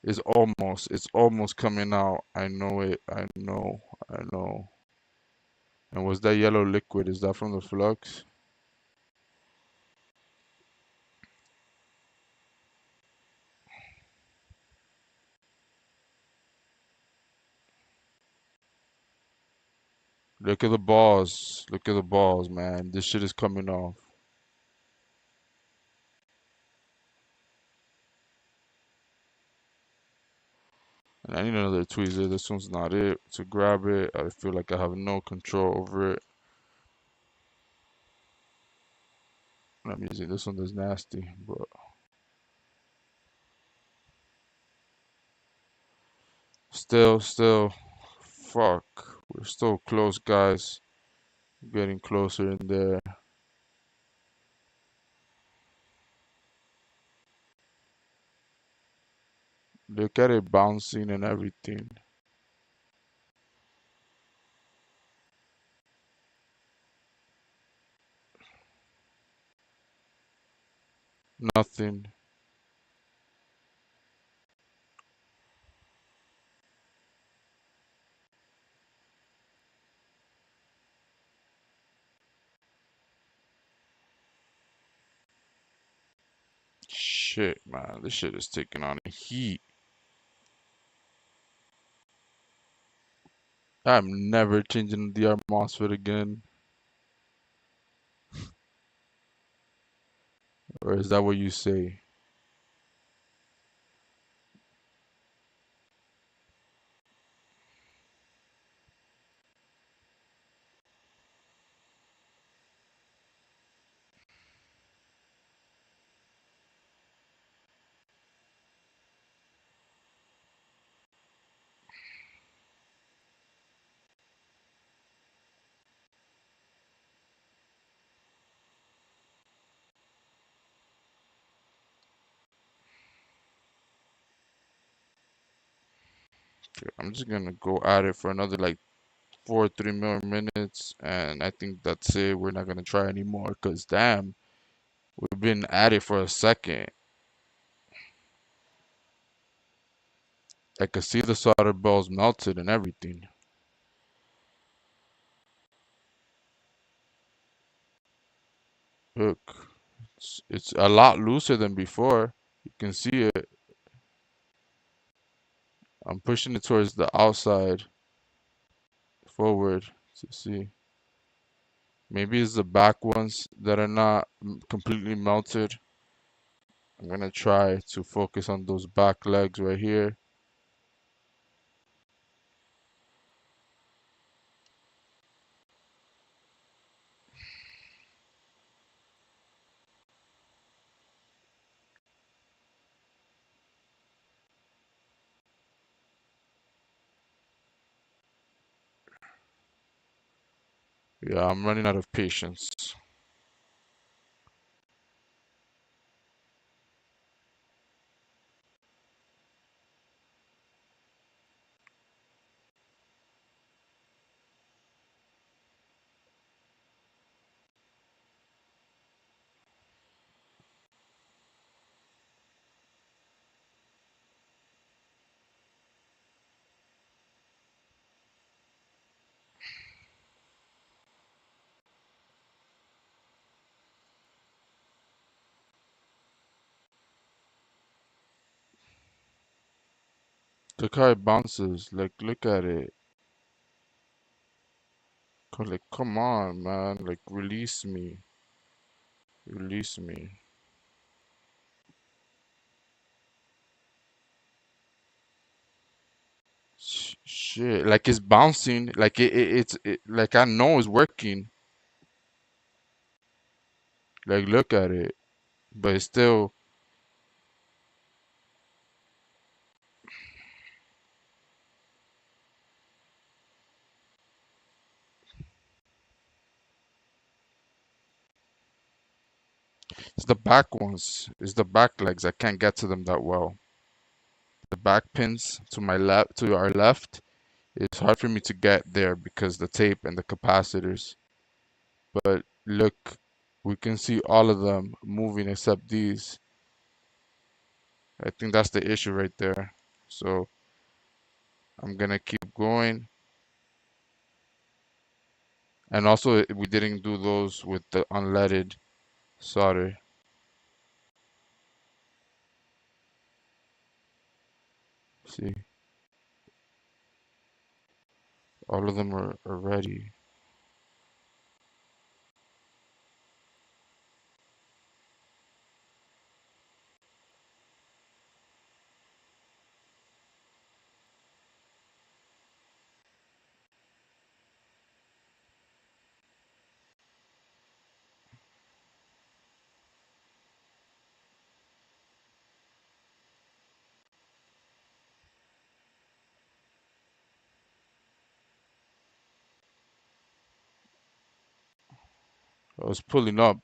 S1: It's almost coming out. I know it. I know. And was that yellow liquid? Is that from the flux? Look at the balls. Look at the balls, man. This shit is coming off. And I need another tweezer. This one's not it. To grab it, I feel like I have no control over it. I'm using this one that's nasty, but still, fuck. We're still close, guys. Getting closer in there. Look at it bouncing and everything. Nothing. Shit, man. This shit is taking on heat. I'm never changing the DR MOSFET again. Or is that what you say? I'm just gonna go at it for another like 3 more minutes, and I think that's it. We're not gonna try anymore, cause damn, we've been at it for a second. I could see the solder balls melted and everything. Look, it's a lot looser than before. You can see it. I'm pushing it towards the outside, forward to see. Maybe it's the back ones that are not completely melted. I'm gonna try to focus on those back legs right here. Yeah, I'm running out of patience. Look how it bounces. Like, look at it. Like, come on, man. Like, release me. Release me. Shit. Like, it's bouncing. Like, like, I know it's working. Like, look at it. But it's still, it's the back ones. It's the back legs. I can't get to them that well. The back pins to my left, to our left, it's hard for me to get there because the tape and the capacitors. But look, we can see all of them moving except these. I think that's the issue right there. So I'm gonna keep going. And also we didn't do those with the unleaded solder. See, all of them are ready. I was pulling up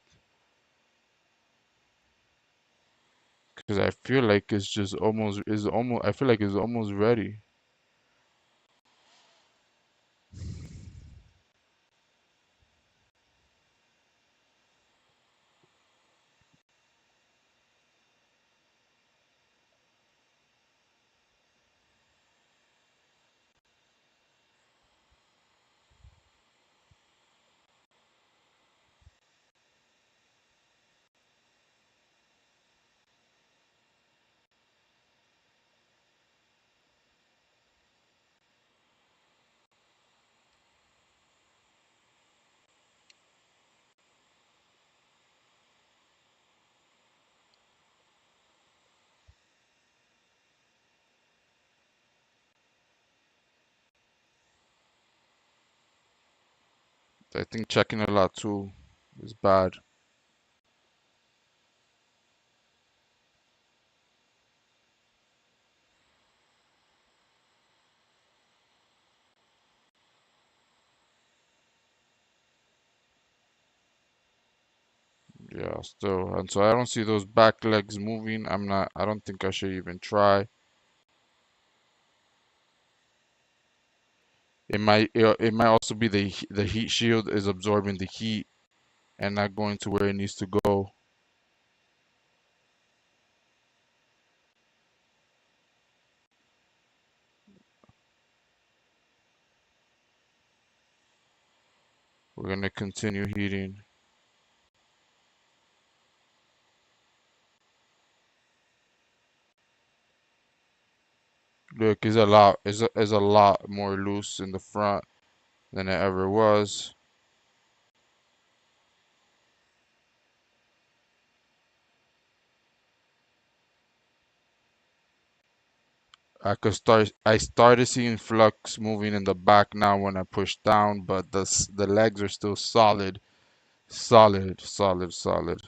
S1: because I feel like it's just almost is almost I feel like it's almost ready. I think checking a lot too is bad. Yeah, still. And so I don't see those back legs moving. I don't think I should even try. It might also be the heat shield is absorbing the heat and not going to where it needs to go. We're gonna continue heating. Look, it's a lot more loose in the front than it ever was. I started seeing flux moving in the back now when I push down, but the legs are still solid, solid, solid, solid.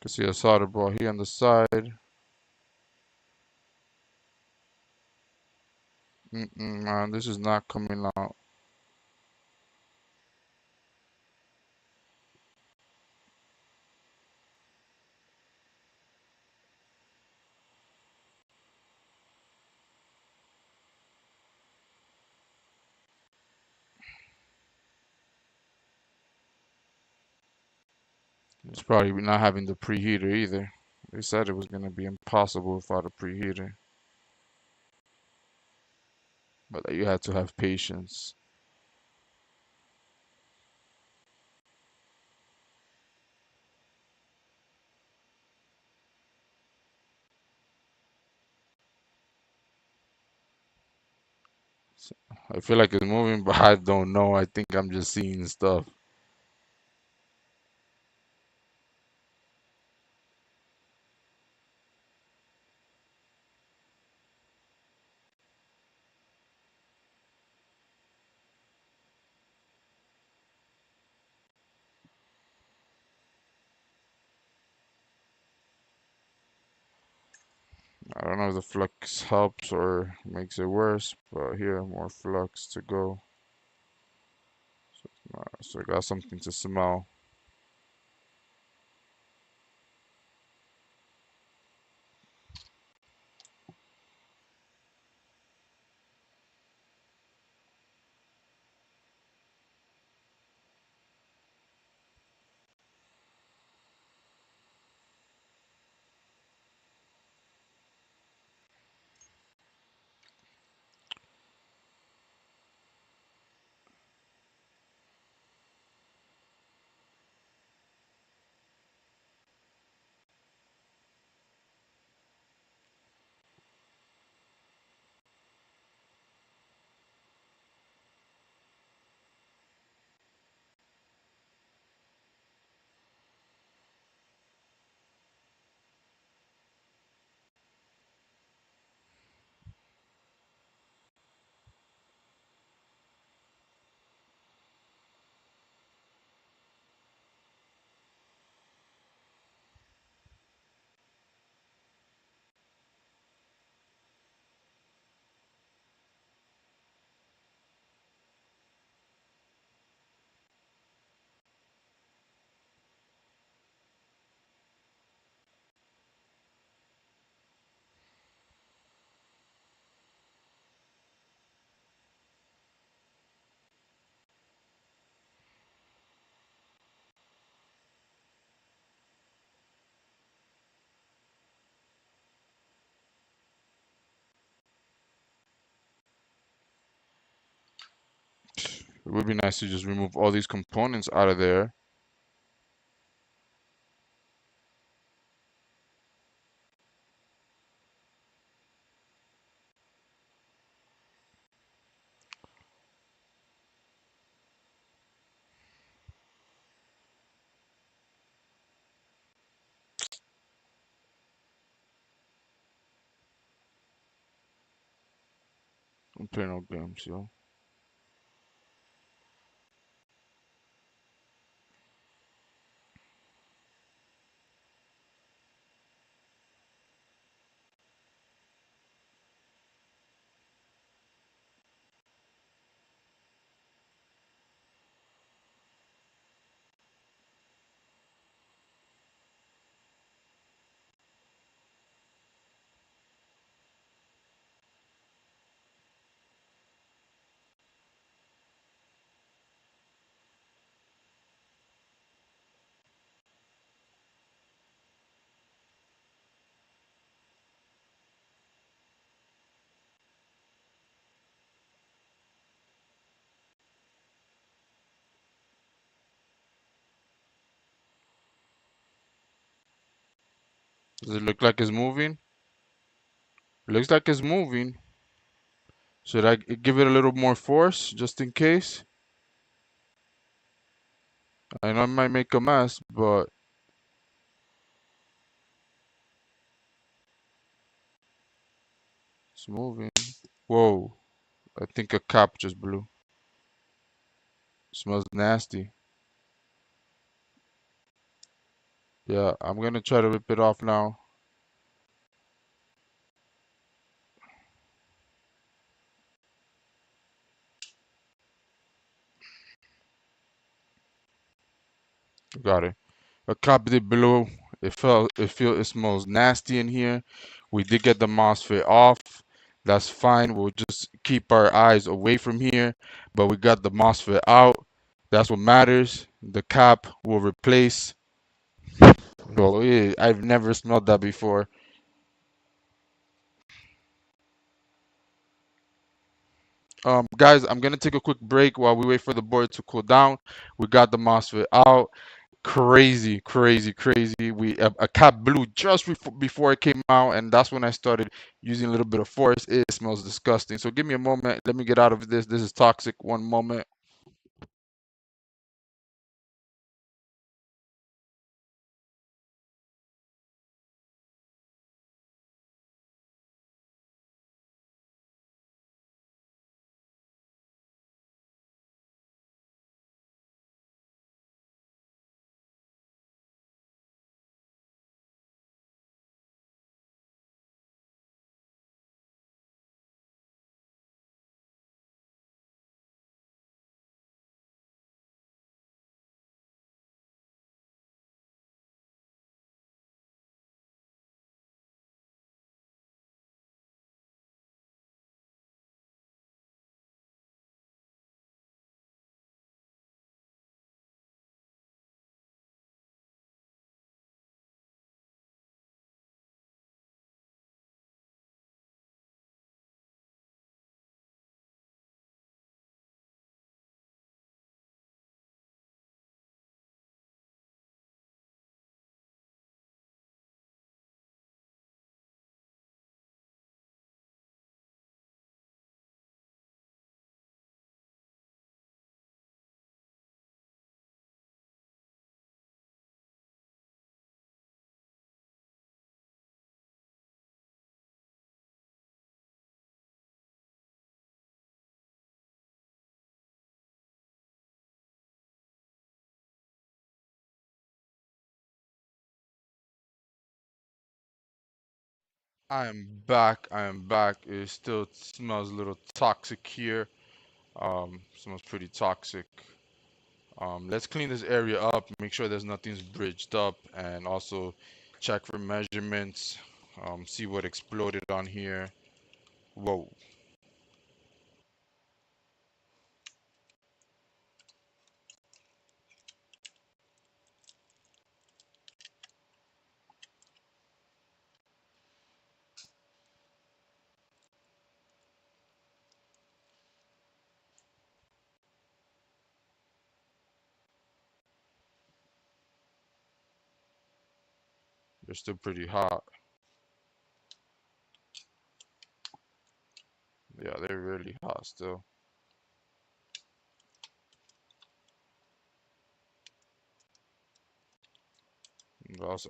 S1: Can see a solder ball here on the side. Man, this is not coming out. It's probably not having the preheater either. They said it was gonna be impossible without a preheater, but you had to have patience. I feel like it's moving, but I don't know. I think I'm just seeing stuff. I don't know if the flux helps or makes it worse, but here, more flux to go. So I got something to smell. It would be nice to just remove all these components out of there. I'm playing no games, yo. Does it look like it's moving? It looks like it's moving. Should I give it a little more force just in case? I know I might make a mess, but it's moving. Whoa, I think a cap just blew. Smells nasty. Yeah, I'm gonna try to rip it off now. Got it. A cap did blow. It smells nasty in here. We did get the MOSFET off. That's fine. We'll just keep our eyes away from here. But we got the MOSFET out. That's what matters. The cap will replace. Well, I've never smelled that before. Guys, I'm gonna take a quick break while we wait for the board to cool down. We got the MOSFET out. Crazy, crazy, crazy. A cap blew just before it came out, and that's when I started using a little bit of force. It smells disgusting. So give me a moment. Let me get out of this. This is toxic. One moment. I am back. I am back. It still smells a little toxic here. Smells pretty toxic. Let's clean this area up. Make sure there's nothing's bridged up, and also check for measurements. See what exploded on here. Whoa. They're still pretty hot. Yeah, they're really hot still.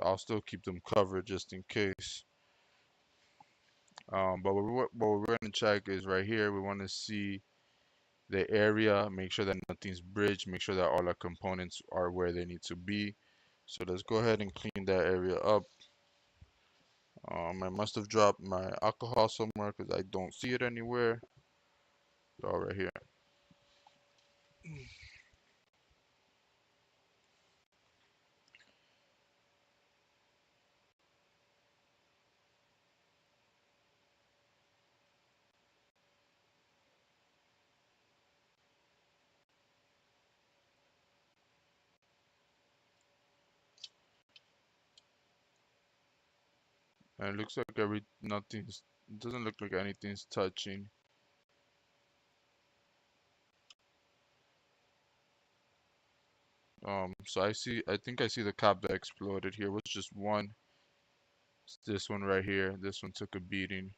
S1: I'll still keep them covered just in case. But what we're gonna check is right here. We want to see the area, make sure that nothing's bridged, make sure that all our components are where they need to be. So let's go ahead and clean that area up. I must have dropped my alcohol somewhere because I don't see it anywhere. All right here. And it looks like nothing's, it doesn't look like anything's touching. So I think I see the cap that exploded here was just one. It's this one right here. This one took a beating.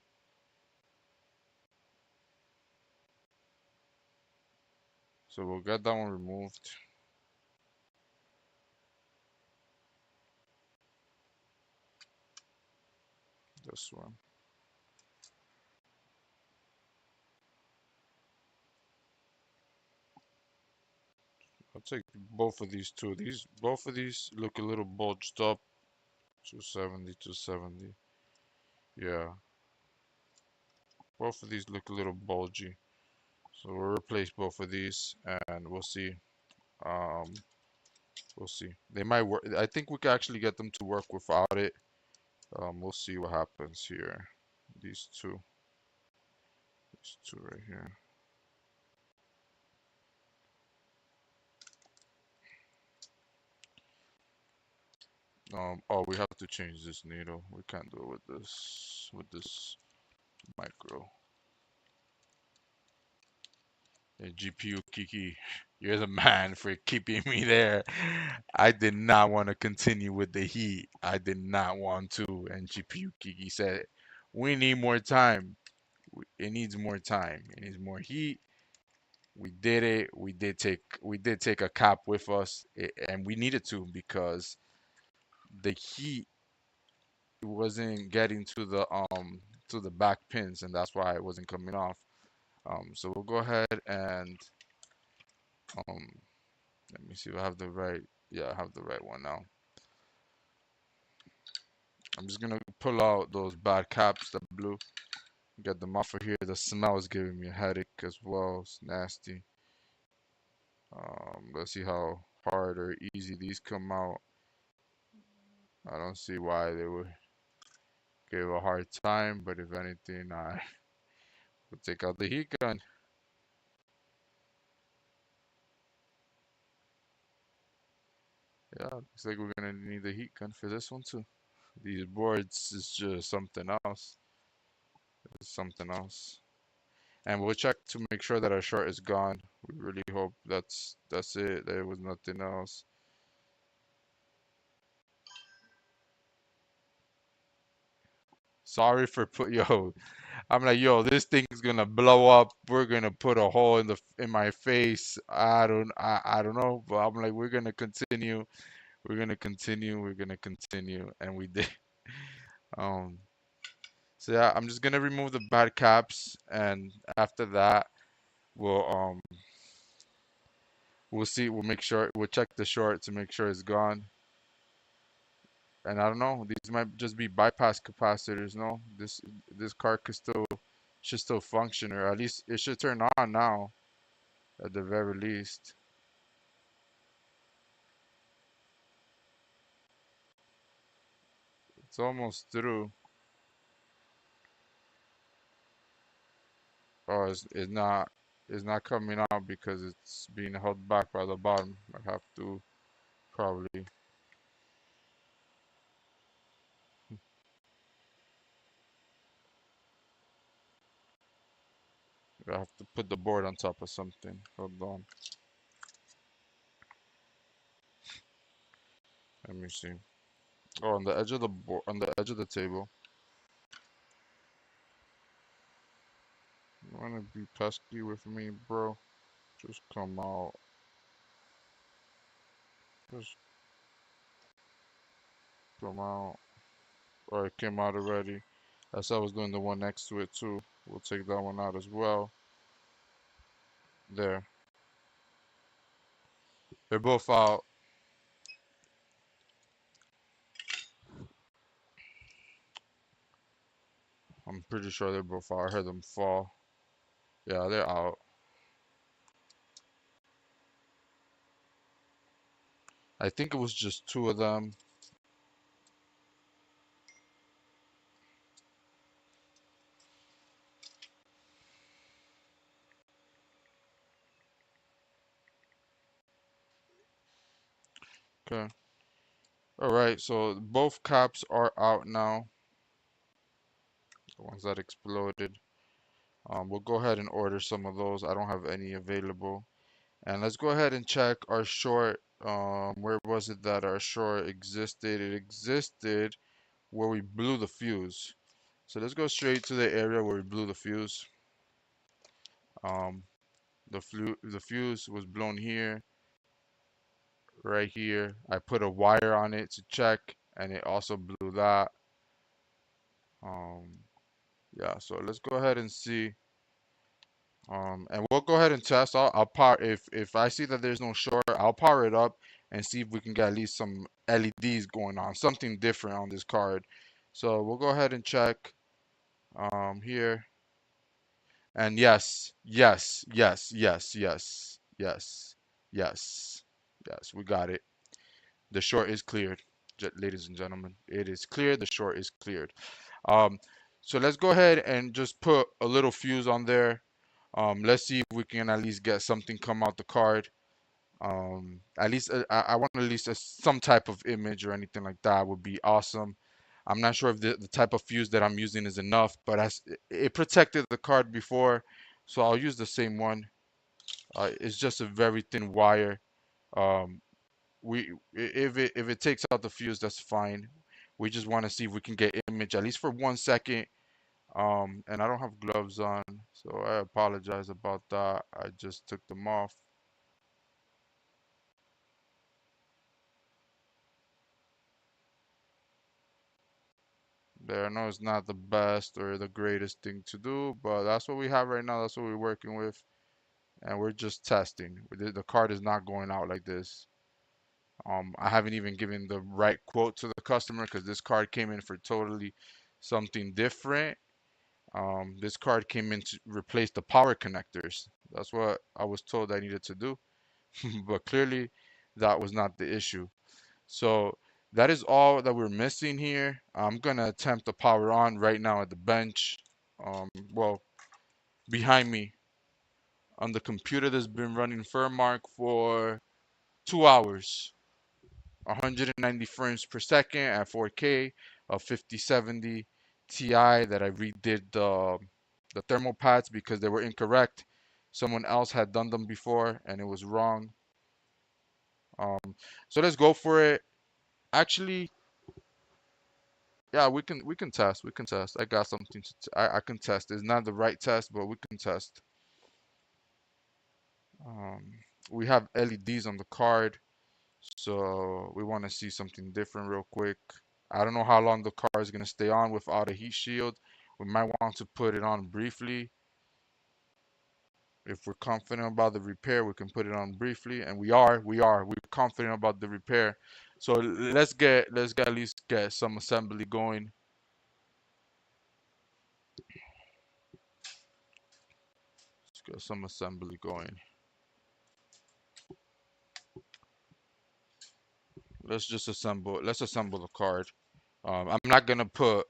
S1: So we'll get that one removed. This one. I'll take both of these two. Both of these look a little bulged up. 270, 270. Yeah, both of these look a little bulgy. So we'll replace both of these and we'll see. Um, we'll see. They might work. I think we can actually get them to work without it. We'll see what happens here. These two. These two right here. Oh, we have to change this needle. We can't do it with this micro. Hey, GPU Kiki, you're the man for keeping me there. I did not want to continue with the heat. I did not want to. And GPU Kiki said, we need more time. It needs more time. It needs more heat. We did it. We did take a cap with us, and we needed to because the heat wasn't getting to the back pins, and that's why it wasn't coming off. So we'll go ahead and um let me see if I have the right. Yeah, I have the right one now. I'm just gonna pull out those bad caps, the blue, get them off of here. The smell is giving me a headache as well. It's nasty. Let's see how hard or easy these come out. I don't see why they would give a hard time, but if anything, I will take out the heat gun. Yeah, looks like we're gonna need the heat gun for this one too. These boards is just something else. It's something else. And we'll check to make sure that our short is gone. We really hope that's it. There was nothing else. Sorry for put yo. I'm like yo, this thing's gonna blow up. We're gonna put a hole in my face. I don't know, but I'm like we're gonna continue. We're gonna continue. We're gonna continue, and we did. Um. So yeah, I'm just gonna remove the bad caps, and after that, we'll we'll see. We'll make sure. We'll check the short to make sure it's gone. And I don't know, these might just be bypass capacitors. No, this car could still should still function, or at least it should turn on now, at the very least. It's almost through. Oh, it's not coming out because it's being held back by the bottom. I have to probably I have to put the board on top of something. Hold on, let me see. Oh, on the edge of the board, on the edge of the table. You wanna be pesky with me, bro? Just come out. Just come out. Or it came out already. As I was doing the one next to it too. We'll take that one out as well. There. They're both out. I'm pretty sure they're both out. I heard them fall. Yeah, they're out. I think it was just two of them. Okay. Alright, so both caps are out now. The ones that exploded. We'll go ahead and order some of those. I don't have any available. And let's go ahead and check our short. Where was it that our short existed? It existed where we blew the fuse. So let's go straight to the area where we blew the fuse. Um, the fuse was blown here, right here. I put a wire on it to check, and it also blew that. Um, yeah, so let's go ahead and see. And we'll go ahead and test. I'll power if I see that there's no short, I'll power it up and see if we can get at least some LEDs going on, something different on this card. So we'll go ahead and check here. And yes, yes, yes, yes, yes, yes, yes, yes, we got it. The short is cleared, ladies and gentlemen. It is cleared. The short is cleared. Um, so let's go ahead and just put a little fuse on there. Let's see if we can at least get something come out the card. At least I want at least some type of image or anything like that would be awesome. I'm not sure if the type of fuse that I'm using is enough, but it protected the card before, so I'll use the same one. It's just a very thin wire. Um, if it takes out the fuse, that's fine. We just want to see if we can get image at least for 1 second. And I don't have gloves on, so I apologize about that. I just took them off. There, I know it's not the best or the greatest thing to do, but that's what we have right now. That's what we're working with, and we're just testing. The card is not going out like this. I haven't even given the right quote to the customer because this card came in for totally something different. This card came in to replace the power connectors. That's what I was told I needed to do, but clearly that was not the issue. So that is all that we're missing here. I'm gonna attempt to power on right now at the bench. Well, behind me on the computer that's been running Furmark for 2 hours, 190 frames per second at 4K, a 5070 Ti that I redid the thermal pads because they were incorrect. Someone else had done them before and it was wrong. So let's go for it. Actually, yeah, we can test. We can test. I got something I can test. It's not the right test, but we can test. Um, we have LEDs on the card, so we want to see something different real quick. I don't know how long the car is gonna stay on without a heat shield. We might want to put it on briefly. If we're confident about the repair, we can put it on briefly, and we're confident about the repair. So let's get at least get some assembly going. Let's get some assembly going. Let's assemble the card. I'm not gonna put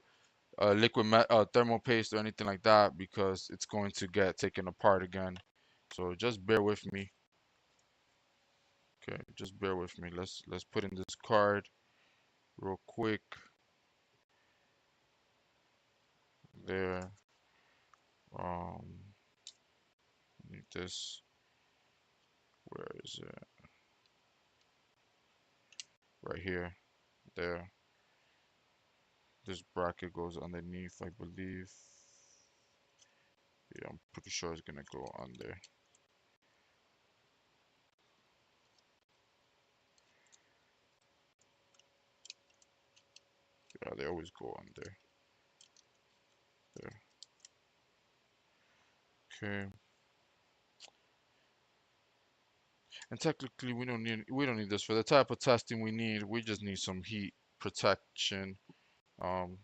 S1: thermal paste or anything like that because it's going to get taken apart again. So just bear with me. Okay, just bear with me. Let's put in this card real quick. There. Need this. Where is it? Right here. There. This bracket goes underneath, I believe. Yeah, I'm pretty sure it's gonna go under. Yeah, they always go under. There. Okay. And technically we don't need this for the type of testing we need. We just need some heat protection.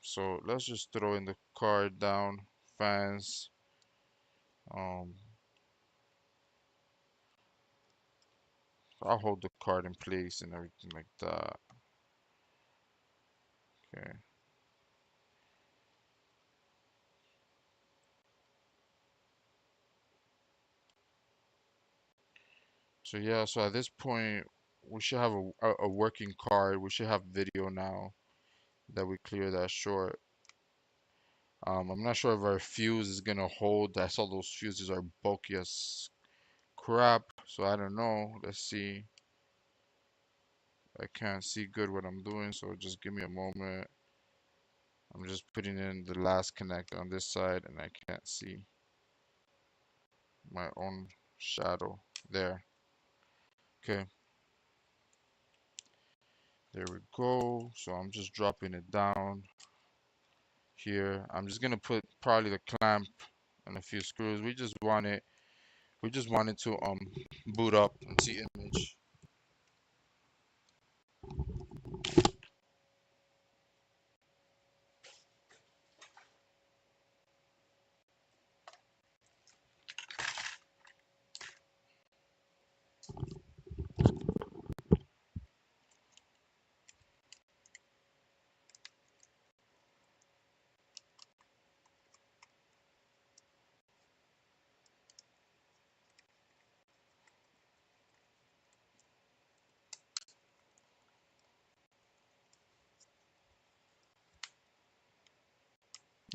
S1: So let's just throw in the card down, fans. Um, I'll hold the card in place and everything like that. Okay. So yeah, so at this point we should have a working card. We should have video now that we clear that short. I'm not sure if our fuse is gonna hold. I saw those fuses are bulky as crap, so I don't know. Let's see. I can't see good what I'm doing, so just give me a moment. I'm just putting in the last connect on this side and I can't see my own shadow there. Okay, there we go. So I'm just dropping it down here. I'm just gonna put probably the clamp and a few screws. We just wanted to boot up and see image.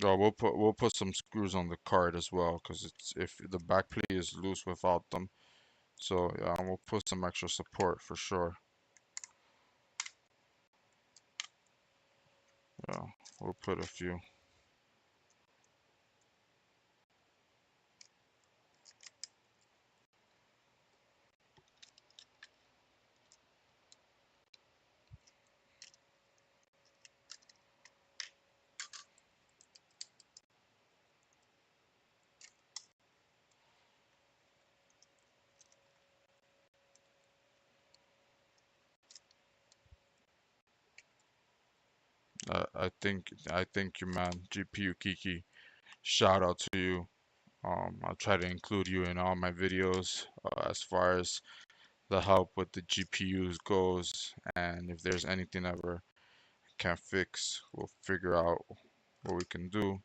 S1: Oh, we'll put some screws on the card as well, because it's if the back plate is loose without them. So yeah, we'll put some extra support for sure. Yeah, we'll put a few. I think you, man. GPU Kiki, shout out to you. I'll try to include you in all my videos as far as the help with the GPUs goes, and if there's anything ever can't fix, we'll figure out what we can do.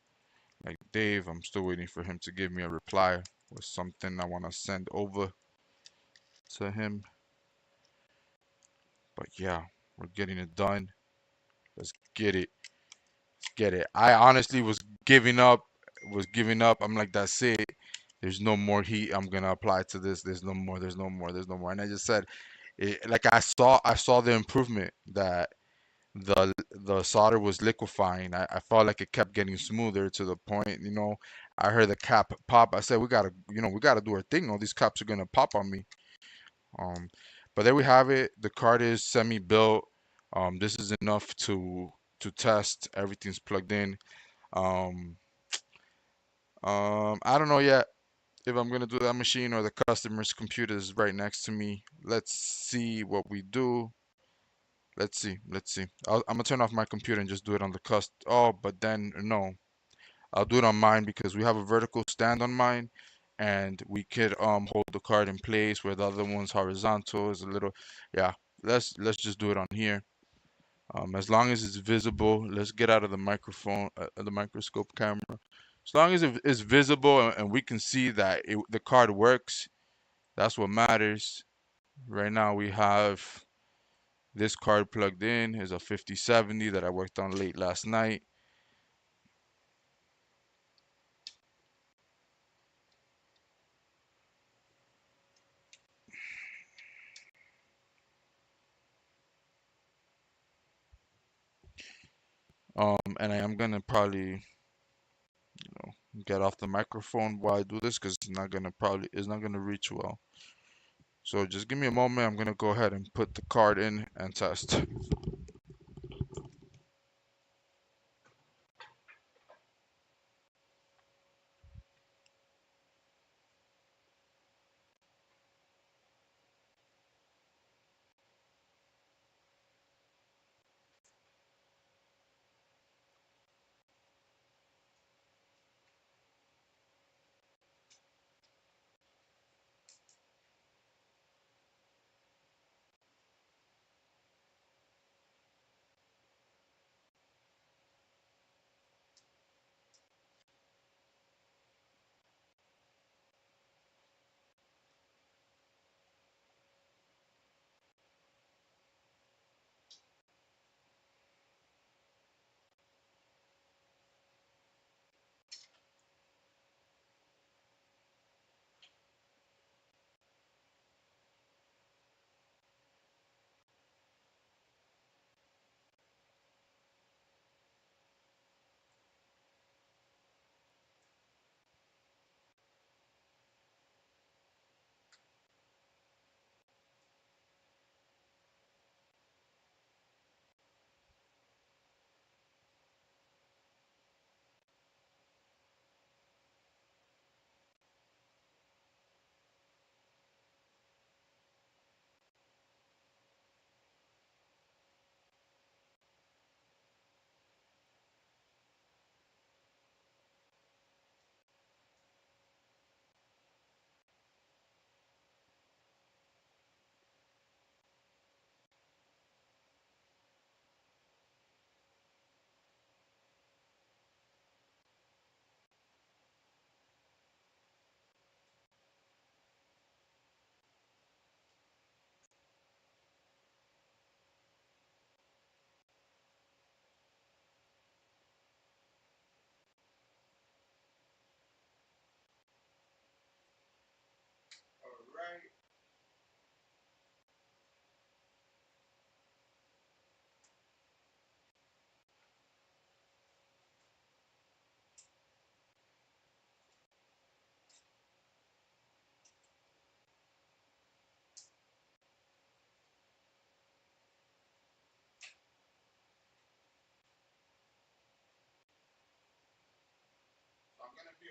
S1: Like Dave, I'm still waiting for him to give me a reply with something I want to send over to him. But yeah, we're getting it done. Let's get it. Let's get it. I honestly was giving up. I'm like, that's it. There's no more heat I'm gonna apply to this. There's no more. There's no more. There's no more. And I just said, like I saw the improvement that the solder was liquefying. I felt like it kept getting smoother to the point. I heard the cap pop. I said, we gotta do our thing. All these caps are gonna pop on me. Um, but there we have it. The card is semi-built. This is enough to test. Everything's plugged in. Um, I don't know yet if I'm gonna do that machine or the customer's computer is right next to me. Let's see what we do. Let's see. Let's see. I'm gonna turn off my computer and just do it on the cust. Oh, but then no, I'll do it on mine because we have a vertical stand on mine, and we could hold the card in place where the other one's horizontal is a little. Yeah. Let's just do it on here. As long as it's visible, let's get out of the microphone, the microscope camera. As long as it is visible and we can see that the card works, that's what matters. Right now we have this card plugged in is a 5070 that I worked on late last night. And I am gonna probably get off the microphone while I do this because it's not gonna reach well. So just give me a moment. I'm gonna go ahead and put the card in and test.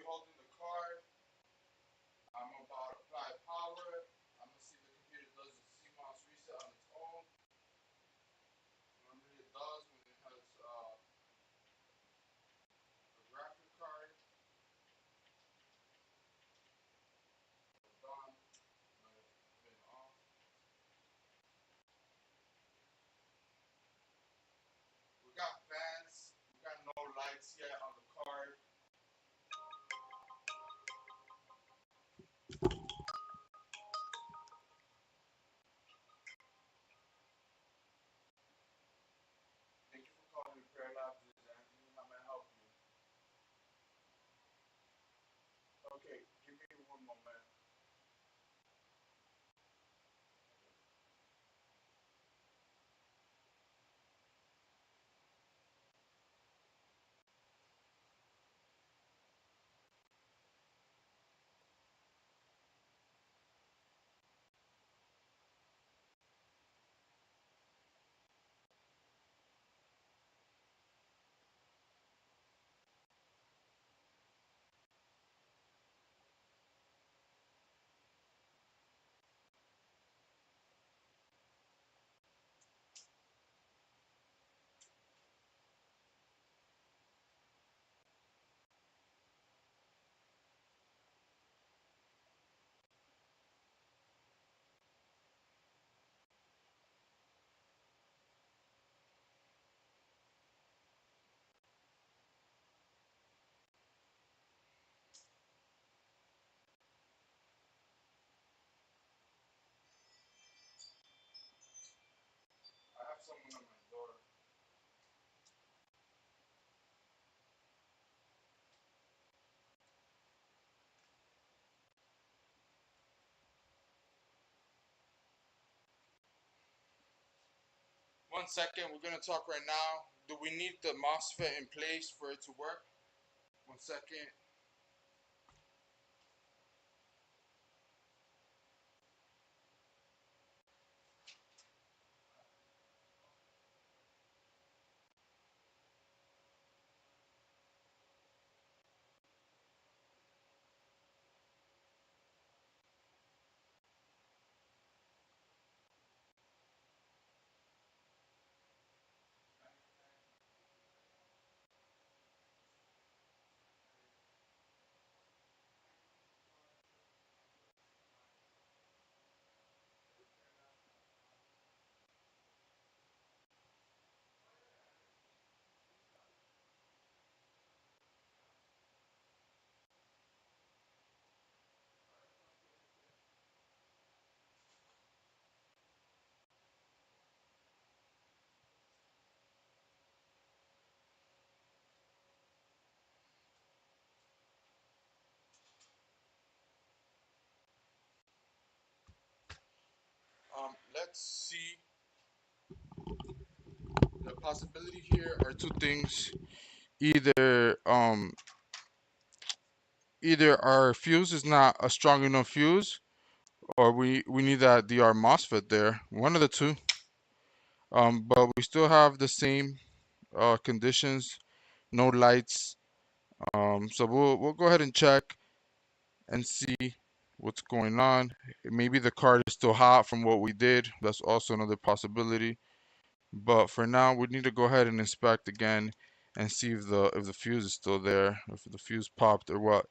S1: holding the card. I'm about to apply power. I'm gonna see if the computer does a CMOS reset on its own. Normally it does when it has a graphic card. Hold on, might have been off. We got fans. We got no lights yet on the card. Thank you for calling Repair Labz. This is Anthony. How may I help you? Okay, give me one moment. I have someone on my door. 1 second, we're gonna talk right now. Do we need the MOSFET in place for it to work? 1 second. Let's see. The possibility here are two things. Either our fuse is not a strong enough fuse, or we need that DR MOSFET there. One of the two. But we still have the same conditions, no lights. So we'll go ahead and check and see what's going on. Maybe the card is still hot from what we did. That's also another possibility. But for now, we need to go ahead and inspect again and see if the fuse is still there, if the fuse popped or what.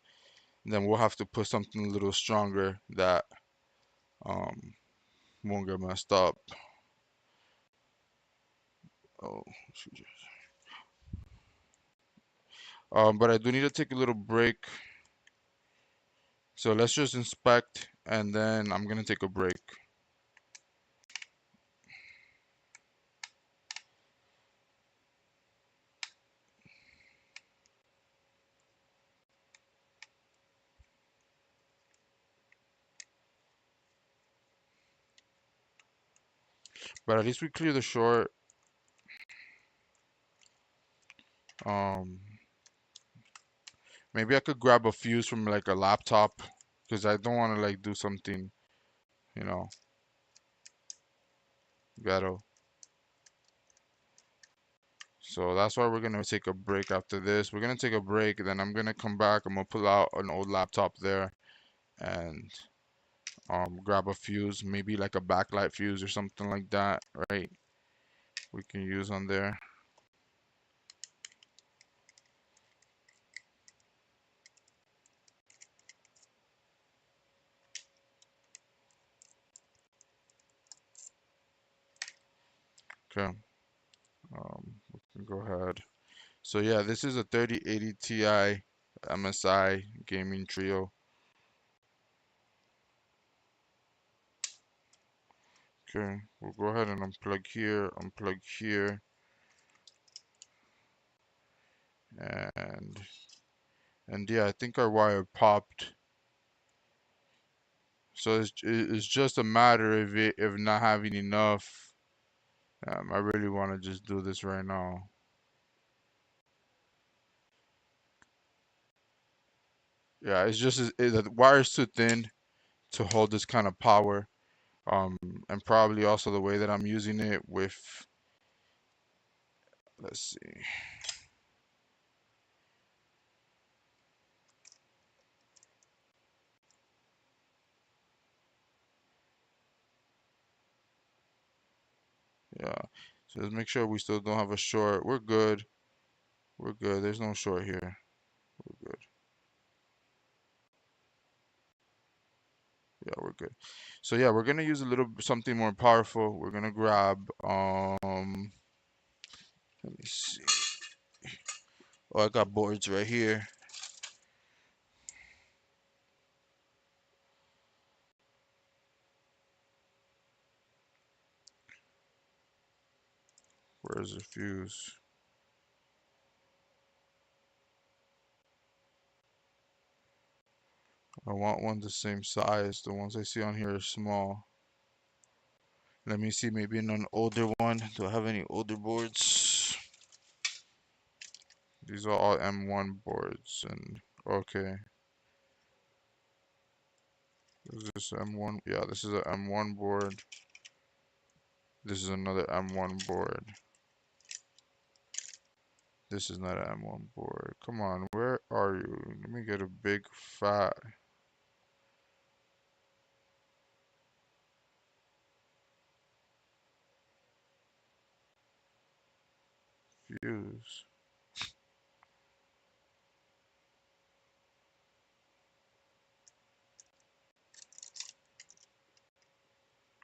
S1: Then we'll have to put something a little stronger that um, won't get messed up. Oh, shoot. But I do need to take a little break. So let's just inspect and then I'm gonna take a break. But at least we clear the short. Um, Maybe I could grab a fuse from like a laptop because I don't want to like do something, you know, ghetto. So that's why we're gonna take a break after this. We're gonna take a break, then I'm gonna come back. I'm gonna pull out an old laptop there and grab a fuse, maybe like a backlight fuse or something like that, right? We can use on there. Okay, we can go ahead. So yeah, this is a 3080 Ti MSI gaming trio. Okay, we'll go ahead and unplug here, and yeah, I think our wire popped. So it's just a matter of it of not having enough. I really want to just do this right now. Yeah, it's just the wire's too thin to hold this kind of power. Um, and probably also the way that I'm using it with, let's see. Yeah. So let's make sure we still don't have a short. We're good. We're good. There's no short here. We're good. Yeah, we're good. So yeah, we're gonna use a little something more powerful. We're gonna grab let me see. Oh, I got boards right here. Where's the fuse? I want one the same size. The ones I see on here are small. Let me see, maybe in an older one. Do I have any older boards? These are all M1 boards, and okay. Is this M1? Yeah, this is a M1 board. This is another M1 board. This is not an M1 board. Come on, where are you? Let me get a big fat fuse.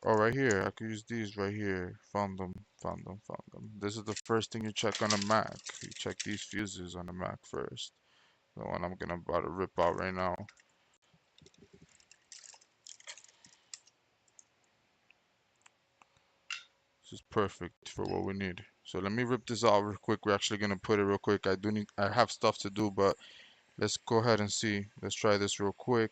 S1: Oh, right here. I could use these right here. Found them, found them, found them. This is the first thing you check on a Mac. You check these fuses on the Mac first. The one I'm gonna about to rip out right now. This is perfect for what we need. So let me rip this out real quick. We're actually gonna put it real quick. I have stuff to do, but let's go ahead and see. Let's try this real quick.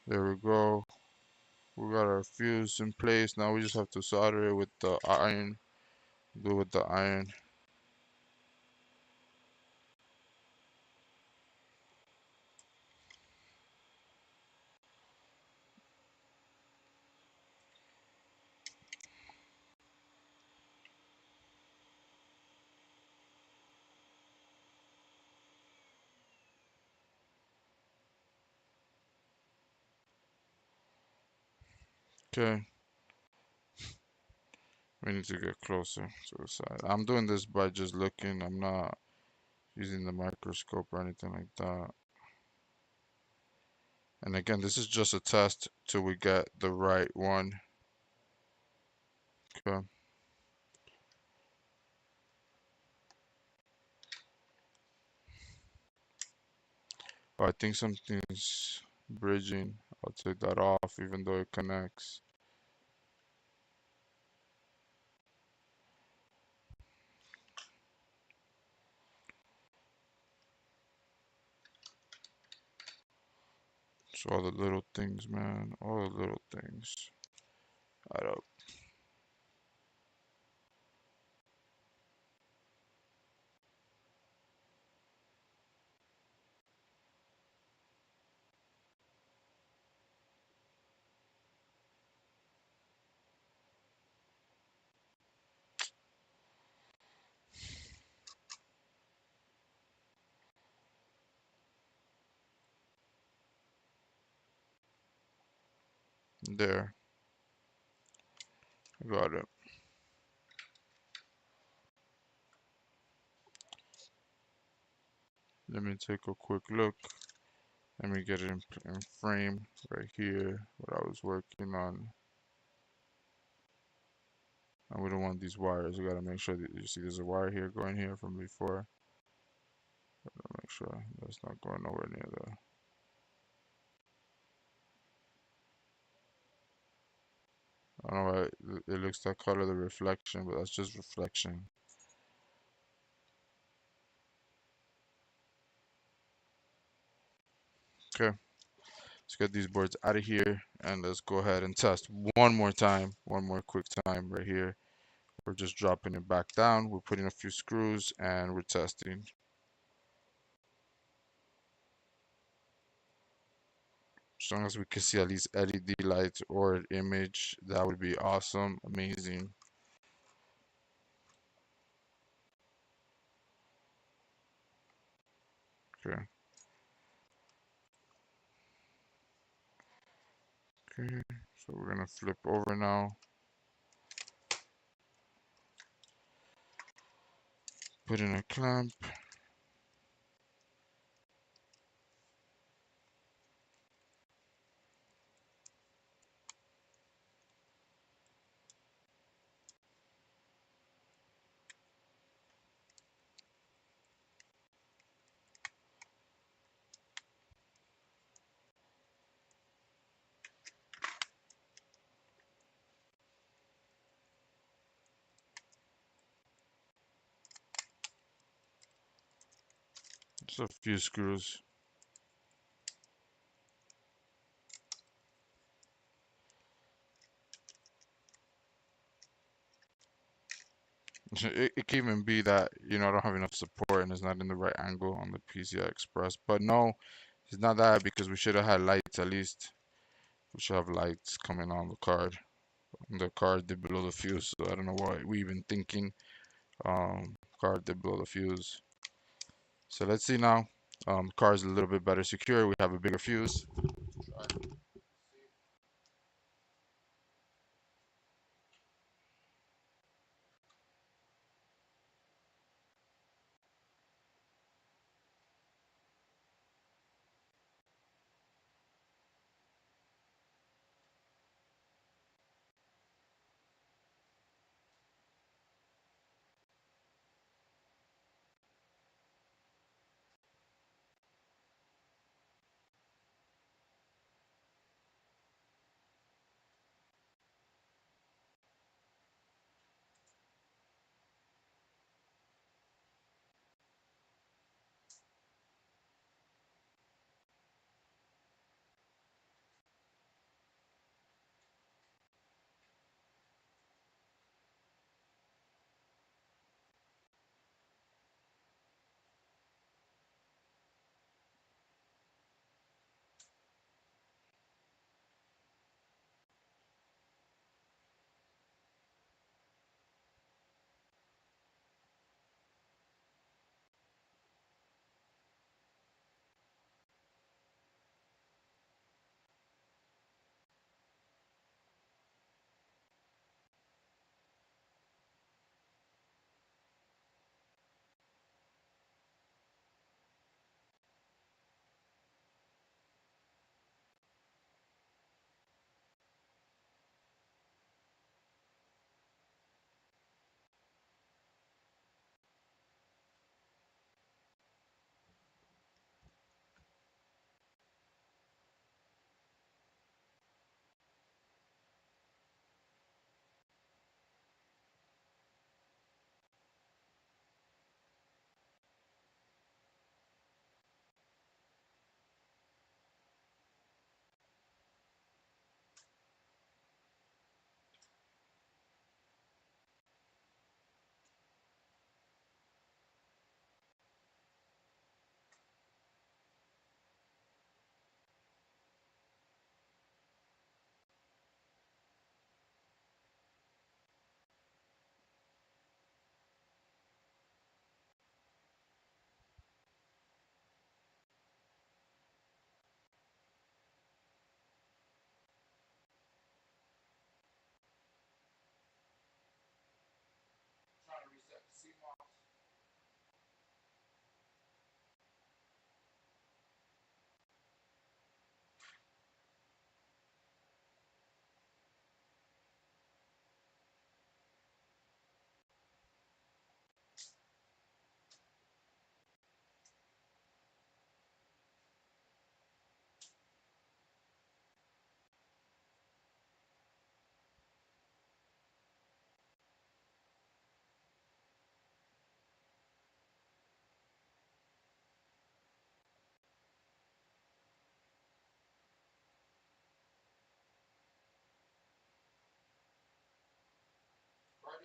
S1: There we go. We got our fuse in place. Now we just have to solder it with the iron. Do it with the iron. Okay. We need to get closer to the side. I'm doing this by just looking. I'm not using the microscope or anything like that. And again, this is just a test till we get the right one. Okay. Oh, I think something's bridging. I'll take that off even though it connects. So all the little things, man, all the little things add up. There, got it. Let me take a quick look. Let me get it in frame right here, what I was working on. And we don't want these wires. We gotta make sure that you see there's a wire here going here from before. Make sure that's not going nowhere near there. I don't know why it looks that color, the reflection, but that's just reflection. Okay, let's get these boards out of here and let's go ahead and test one more time, one more quick time right here. We're just dropping it back down. We're putting a few screws and we're testing. As long as we can see at least LED lights or an image, that would be awesome, amazing. Okay. Okay, so we're gonna flip over now. Put in a clamp. Just a few screws. It can even be that, I don't have enough support and it's not in the right angle on the PCI Express. But no, it's not that because we should have had lights at least. We should have lights coming on the card. The card did below the fuse, so I don't know what we even thinking. Card did below the fuse. So let's see now. Card's a little bit better secure. We have a bigger fuse.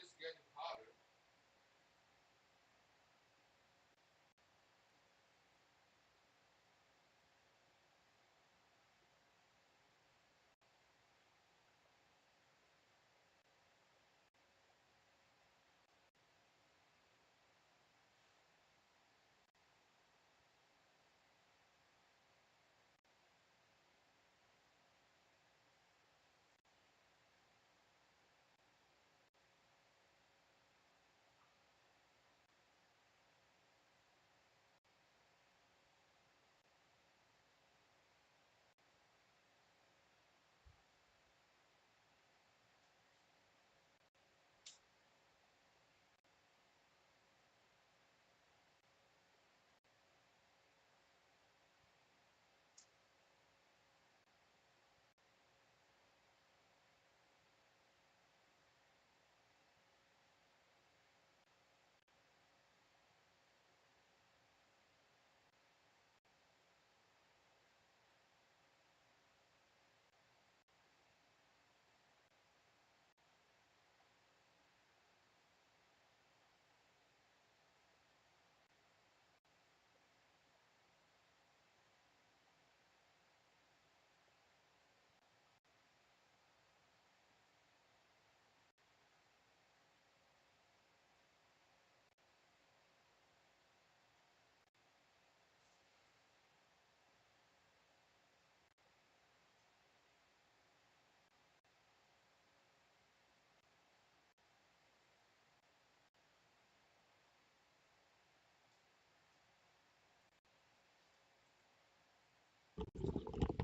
S1: is getting hotter.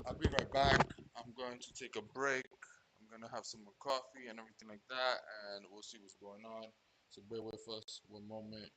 S1: I'll be right back. I'm going to take a break. I'm gonna have some more coffee and everything like that, and we'll see what's going on. So bear with us one moment.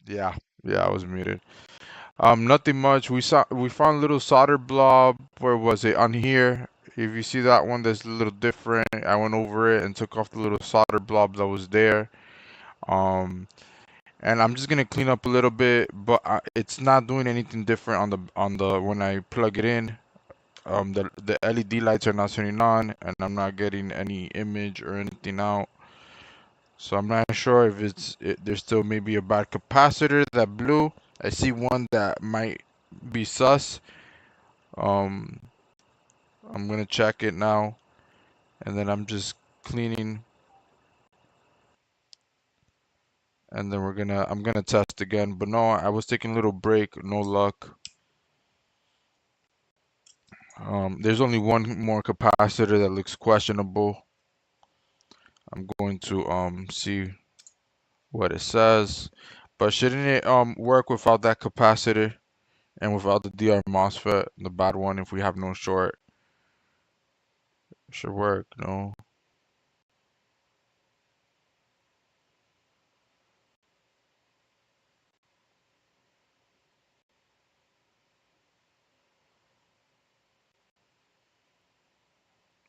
S1: Yeah, yeah, I was muted. Nothing much. We found a little solder blob. Where was it? On here. If you see that one that's a little different, I went over it and took off the little solder blob that was there. Um, and I'm just gonna clean up a little bit, but it's not doing anything different on the when I plug it in. The LED lights are not turning on, and I'm not getting any image or anything out. So I'm not sure if there's still maybe a bad capacitor that blew. I see one that might be sus. Um, I'm gonna check it now, and then I'm just cleaning, and then I'm gonna test again. But no, I was taking a little break, no luck. There's only one more capacitor that looks questionable. I'm going to see what it says, but shouldn't it work without that capacitor and without the DR MOSFET, the bad one? If we have no short, it should work. No.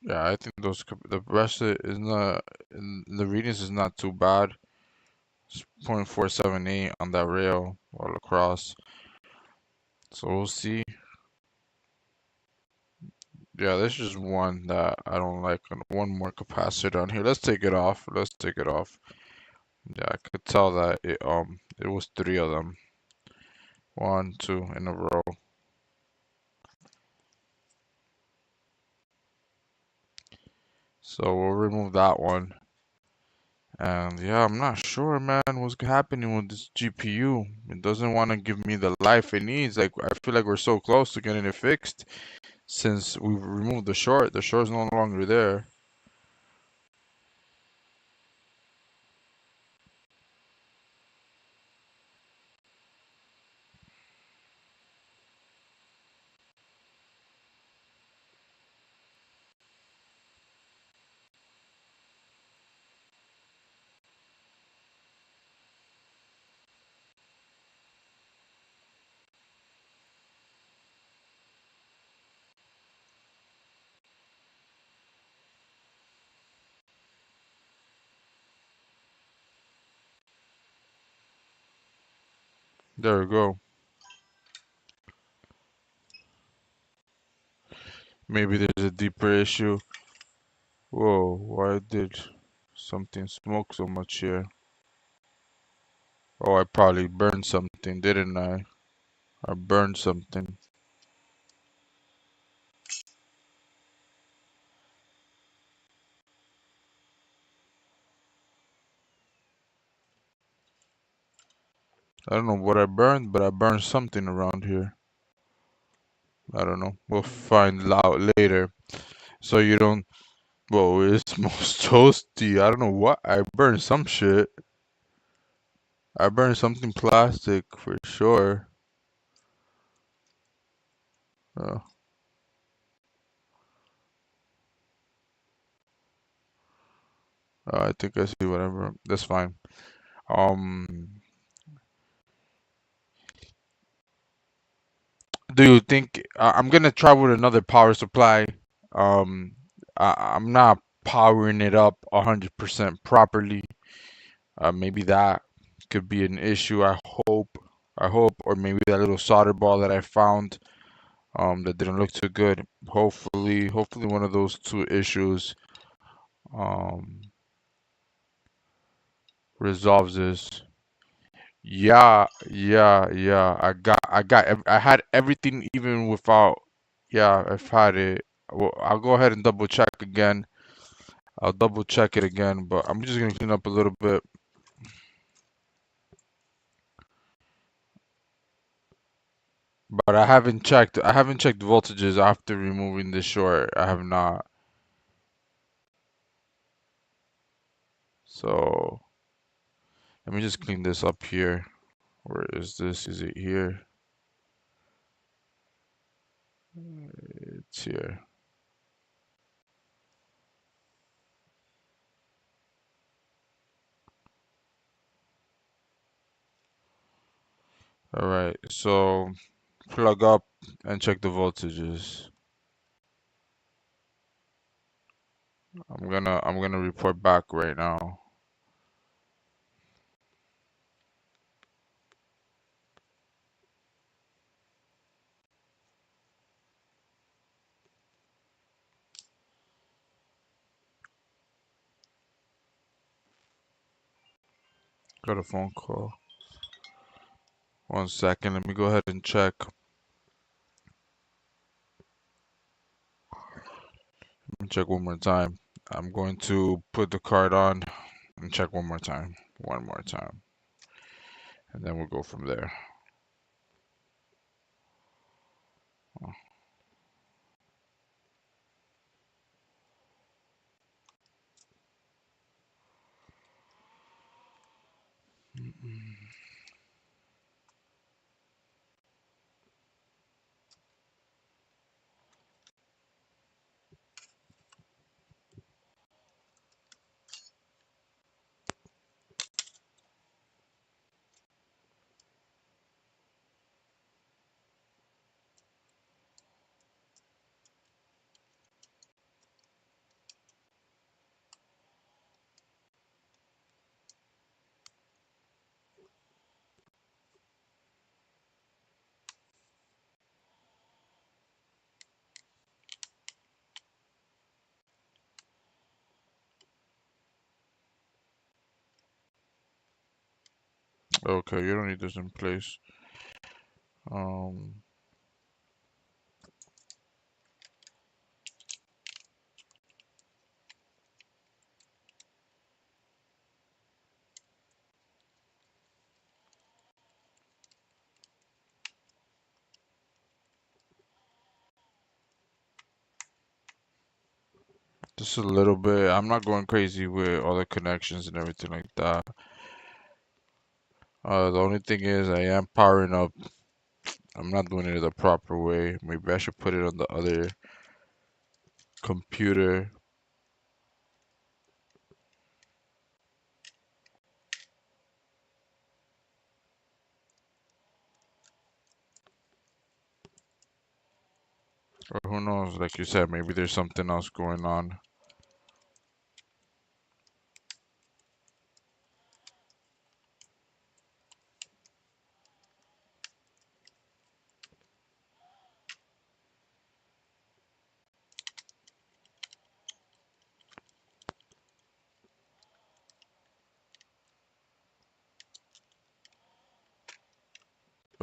S1: Yeah, I think the rest of it is not, the readings is not too bad. It's 0.478 on that rail all across. So we'll see. Yeah, there's just one that I don't like. One more capacitor on here. Let's take it off. Let's take it off. Yeah, I could tell that it was three of them. One, two in a row. So we'll remove that one. And yeah, I'm not sure, man, what's happening with this GPU. It doesn't want to give me the life it needs. Like, I feel like we're so close to getting it fixed since we've removed the short. The short's no longer there. There we go. Maybe there's a deeper issue. Whoa, why did something smoke so much here? Oh, I probably burned something, didn't I? I burned something. I don't know what I burned, but I burned something around here. I don't know. We'll find out later. So you don't. Whoa, it smells toasty. I don't know what. I burned some shit. I burned something plastic for sure. Uh, I think I see whatever. That's fine. Um, do you think I'm gonna try with another power supply? I'm not powering it up 100% properly. Maybe that could be an issue. Hope. I hope, or maybe that little solder ball that I found, that didn't look too good. Hopefully one of those two issues, um, resolves this. Yeah, yeah, yeah. I had everything even without. Yeah, I've had it. Well, I'll go ahead and double check again. I'll double check it again, but I'm just gonna clean up a little bit. But I haven't checked. I haven't checked voltages after removing the short. I have not. So let me just clean this up here. Where is this? Is it here? It's here. All right, so plug up and check the voltages. I'm gonna report back right now. Got a phone call. 1 second. Let me go ahead and check. Let me check one more time. I'm going to put the card on and check one more time. One more time. And then we'll go from there. Okay, you don't need this in place. Um, just a little bit. I'm not going crazy with all the connections and everything like that. The only thing is I am powering up. I'm not doing it the proper way. Maybe I should put it on the other computer. Or who knows, like you said, maybe there's something else going on.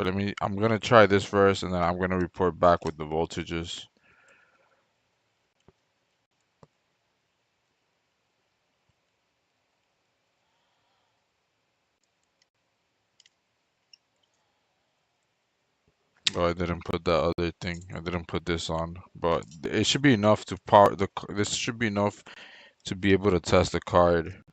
S1: But I'm gonna try this first and then I'm gonna report back with the voltages. Oh, I didn't put that other thing. I didn't put this on, but it should be enough to power this should be enough to be able to test the card.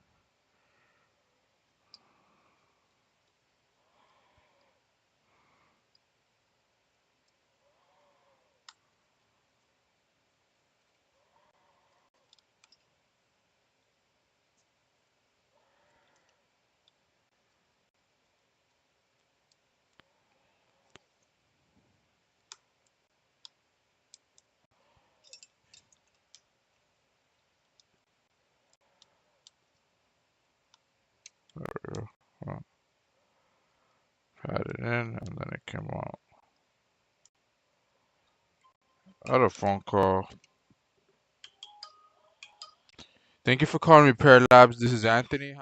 S1: Uh, Had it in and then it came out. I had a phone call. Thank you for calling Repair Labs. This is Anthony.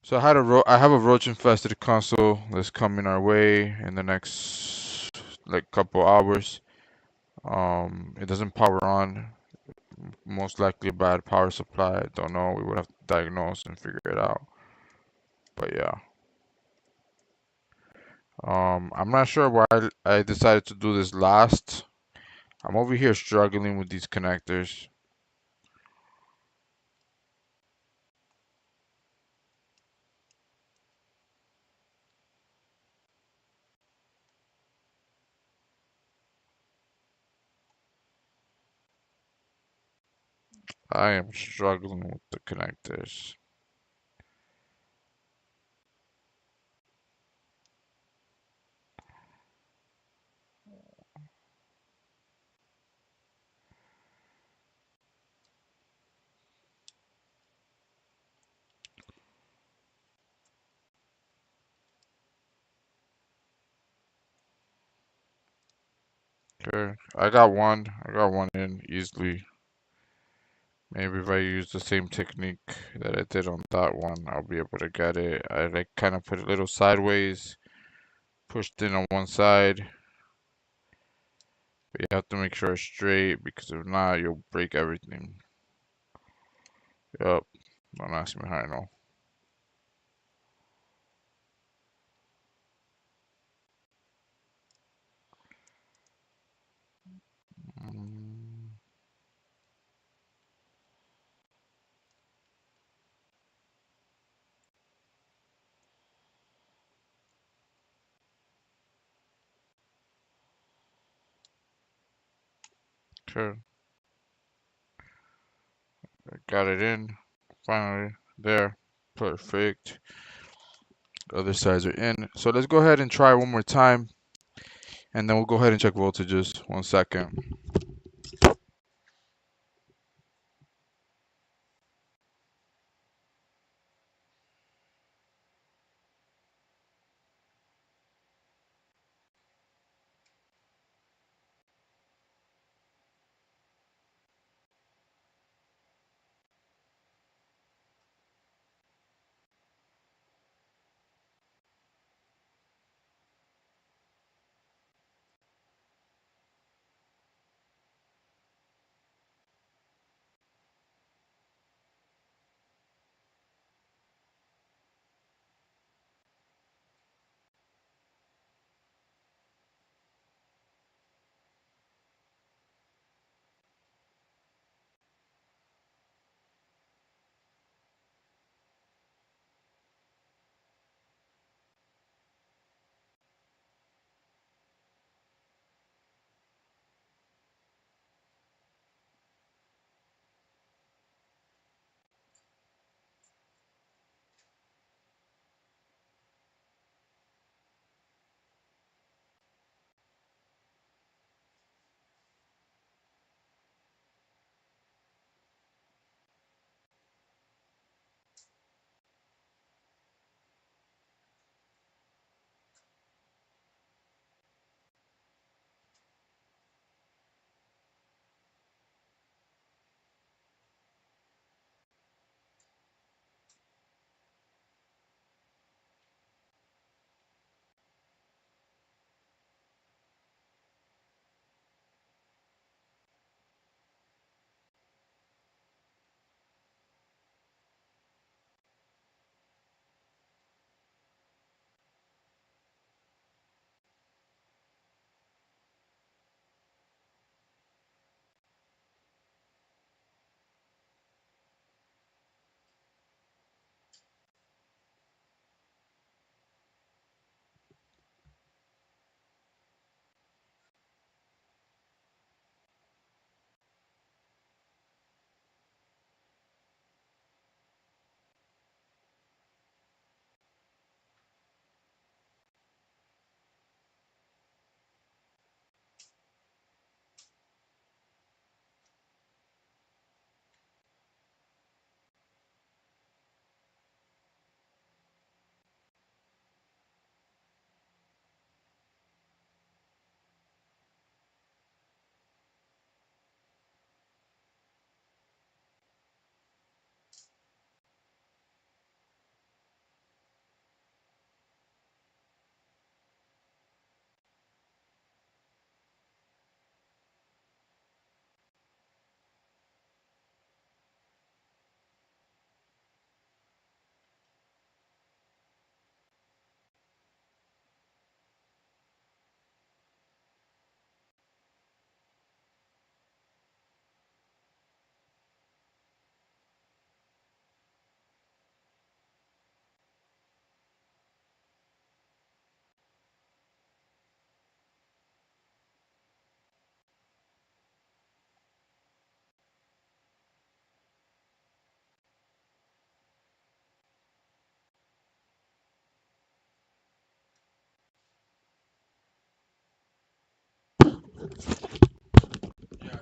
S1: So I have a roach infested console that's coming our way in the next like couple hours. It doesn't power on. Most likely a bad power supply. I don't know. We would have to diagnose and figure it out. But yeah. I'm not sure why I decided to do this last. I'm over here struggling with these connectors. I am struggling with the connectors. Okay, I got one. I got one in easily. Maybe if I use the same technique that I did on that one, I'll be able to get it. I like kind of put it a little sideways, pushed in on one side. But you have to make sure it's straight because if not, you'll break everything. Yup. Don't ask me how I know. Mm, okay, I got it in. Finally, there. Perfect. Other sides are in. So let's go ahead and try one more time, and then we'll go ahead and check voltages. 1 second.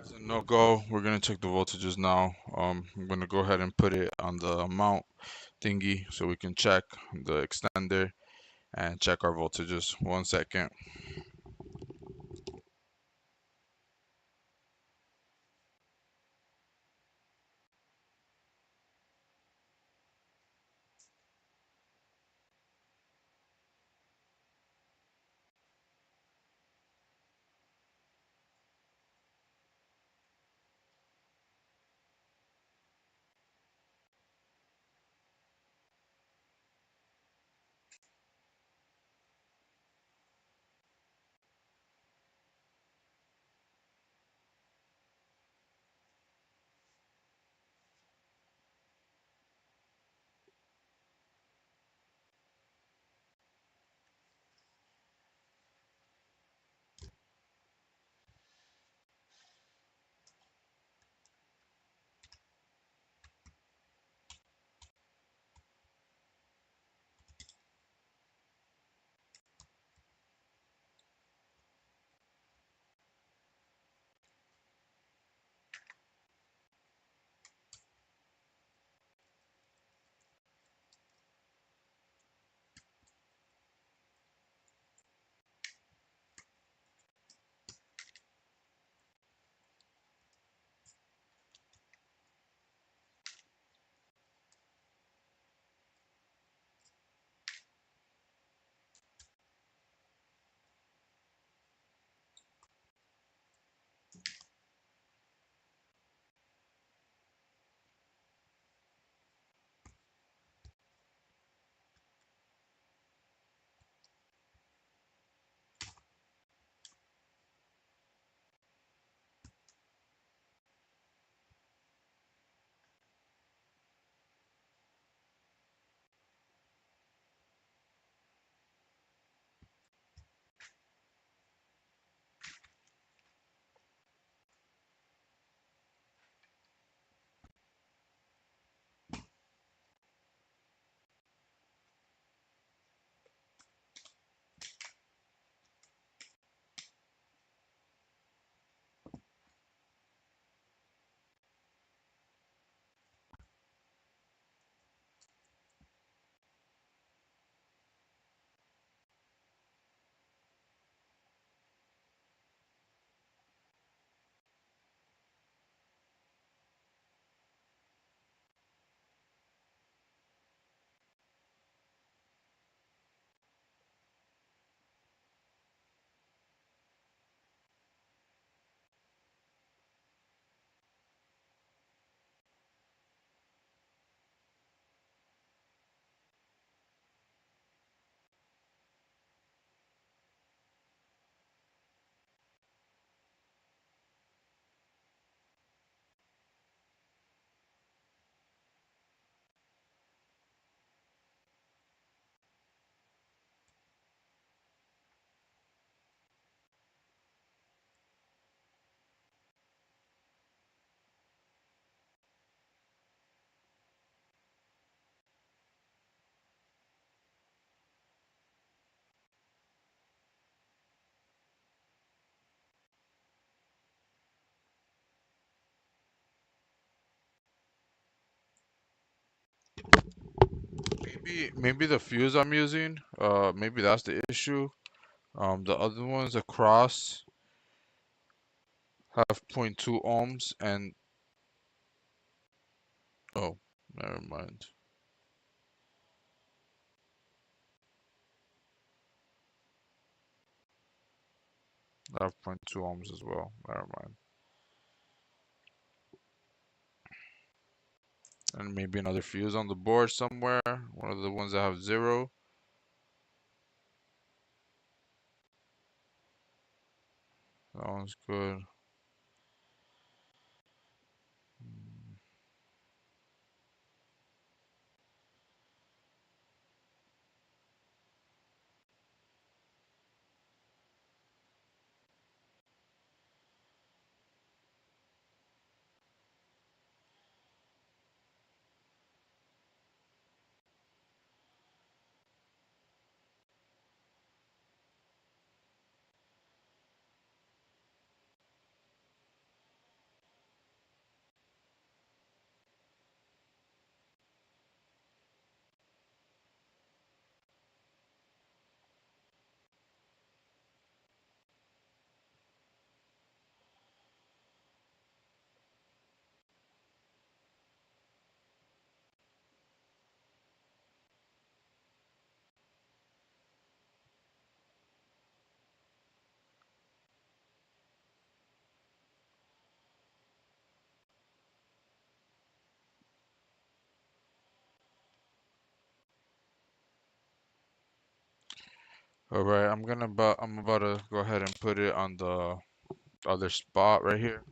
S1: As a no-go, we're gonna check the voltages now. I'm gonna go ahead and put it on the mount thingy so we can check the extender and check our voltages. 1 second. Maybe the fuse I'm using, maybe that's the issue. The other ones across have zero point 0.2 ohms and oh, never mind. I have zero point 0.2 ohms as well. Never mind. And maybe another fuse on the board somewhere. One of the ones that have 0. That one's good. All right, I'm about to go ahead and put it on the other spot right here.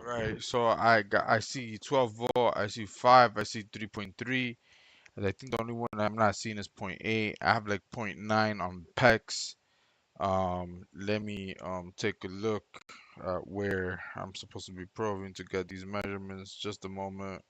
S1: Right. So I see 12 volt, I see 5, I see 3.3. And I think the only one I'm not seeing is point 0.8. I have like point 0.9 on PEX. Let me take a look at where I'm supposed to be probing to get these measurements. Just a moment.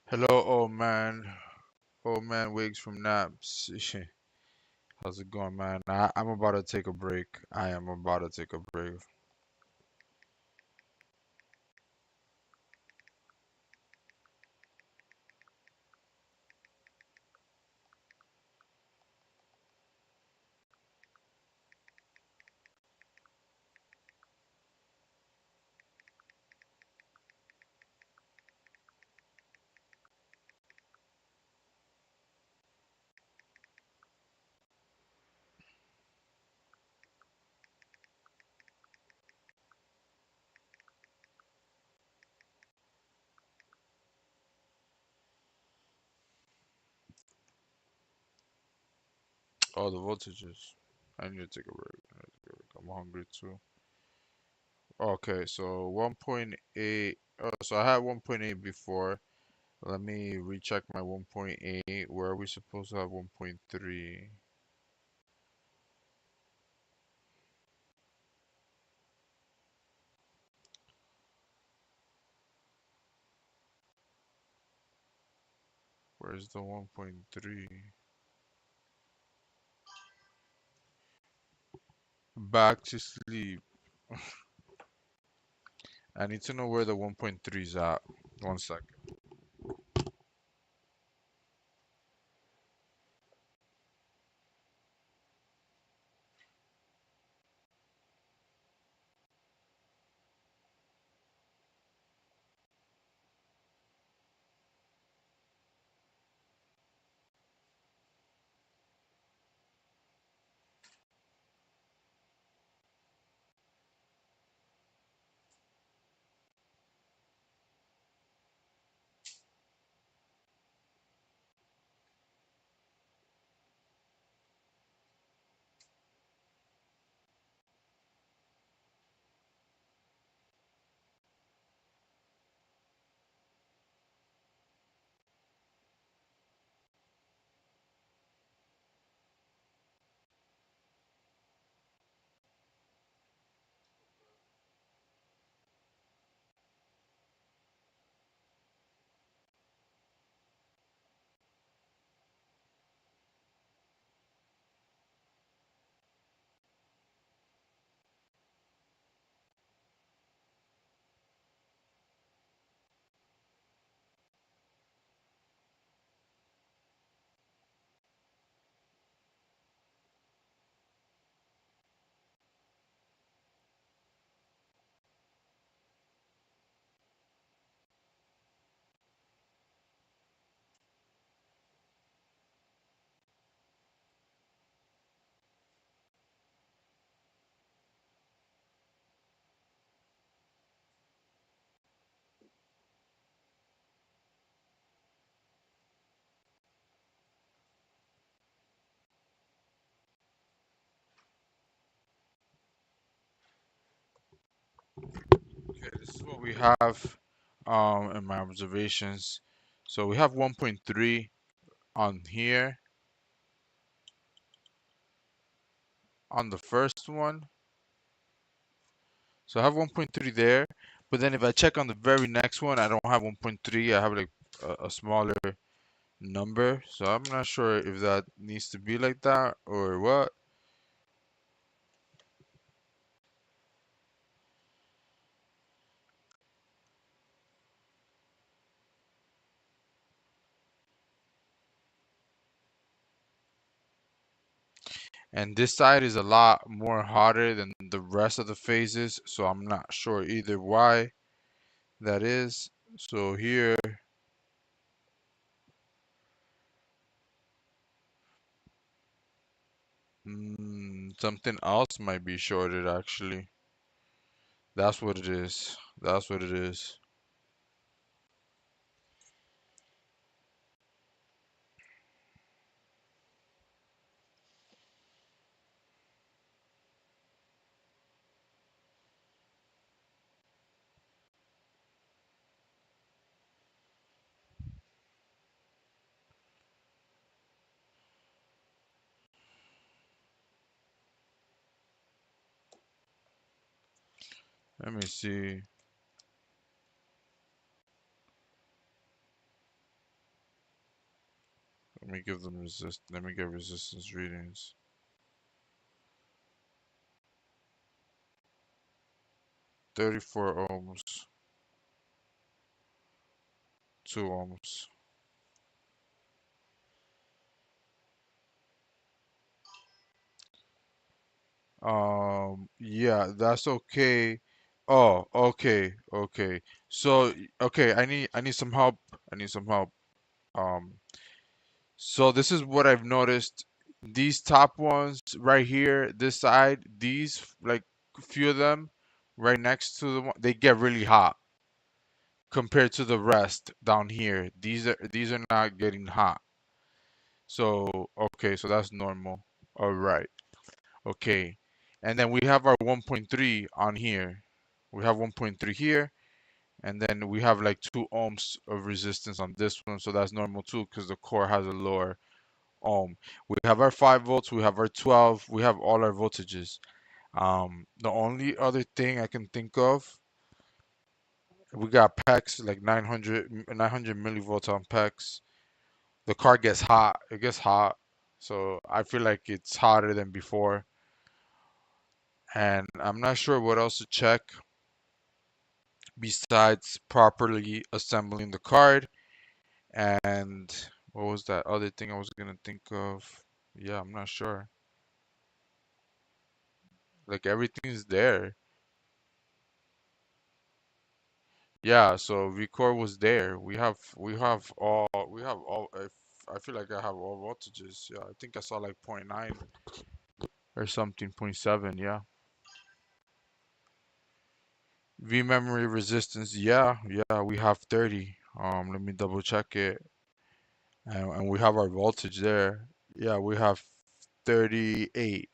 S1: Hello, old man. Old man Wigs from Naps. How's it going, man? I'm about to take a break. I am about to take a break. Oh, the voltages. I need to take a break. I need to take a break. I'm hungry too. Okay, so 1.8. Oh, so I had 1.8 before. Let me recheck my 1.8. Where are we supposed to have 1.3? Where's the 1.3? Back to sleep. I need to know where the 1.3 is at. One second. this is what we have in my observations. So we have 1.3 on here on the first one. So I have 1.3 there, but then if I check on the very next one, I don't have 1.3. I have like a smaller number. So I'm not sure if that needs to be like that or what. And this side is a lot more hotter than the rest of the phases, so I'm not sure either why that is. So here, something else might be shorted actually. That's what it is. That's what it is. Let me see. Let me give them resist. Let me get resistance readings. 34 ohms, 2 ohms. Yeah, that's okay. Oh, okay, okay. So, okay, I need some help. I need some help. Um, so this is what I've noticed. These top ones right here, this side, these like few of them right next to the one, they get really hot compared to the rest down here. These are not getting hot. So, okay, so that's normal. All right. Okay. And then we have our 1.3 on here. We have 1.3 here, and then we have like 2 ohms of resistance on this one, so that's normal too because the core has a lower ohm. We have our 5 volts, we have our 12, we have all our voltages. The only other thing I can think of, we got PEX like 900 millivolts on PEX. The car gets hot, it gets hot, so I feel like it's hotter than before. And I'm not sure what else to check besides properly assembling the card. And what was that other thing I was gonna think of? Yeah, I'm not sure. Like everything's there. Yeah, so record was there. We have all I feel like I have all voltages. Yeah, I think I saw like point 0.9 or something, point 0.7, yeah. V memory resistance, yeah, yeah, we have 30. Let me double check it. And we have our voltage there. Yeah, we have 38.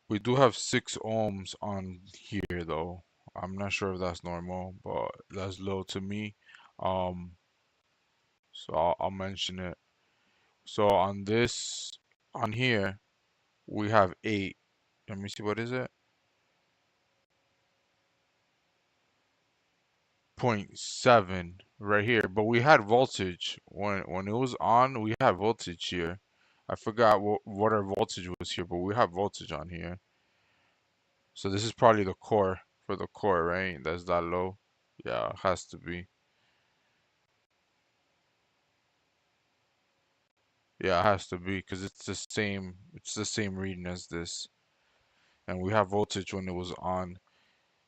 S1: We do have 6 ohms on here though. I'm not sure if that's normal, but that's low to me. Um, so I'll mention it. So on here, we have 8. Let me see, what is it? Point 0.7 right here. But we had voltage when it was on. We had voltage here. I forgot what our voltage was here, but we have voltage on here. So this is probably the core for the core, right? That's that low. Yeah, it has to be. Yeah, it has to be because it's the same reading as this. And we have voltage when it was on.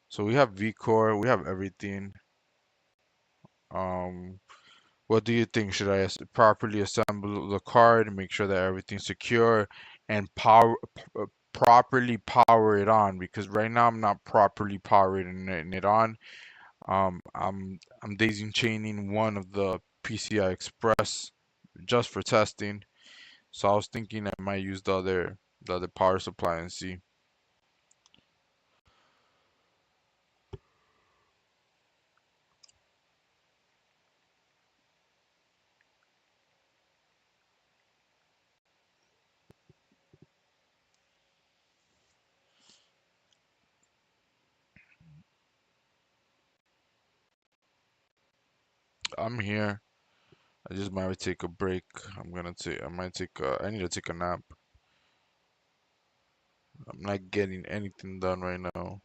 S1: So we have V core, we have everything. Um What do you think? Should I properly assemble the card, make sure that everything's secure, and properly power it on? Because right now I'm not properly powering it on. I'm daisy chaining one of the PCI Express just for testing. So I was thinking I might use the other power supply and see. I'm here. I just might take a break. I need to take a nap. I'm not getting anything done right now.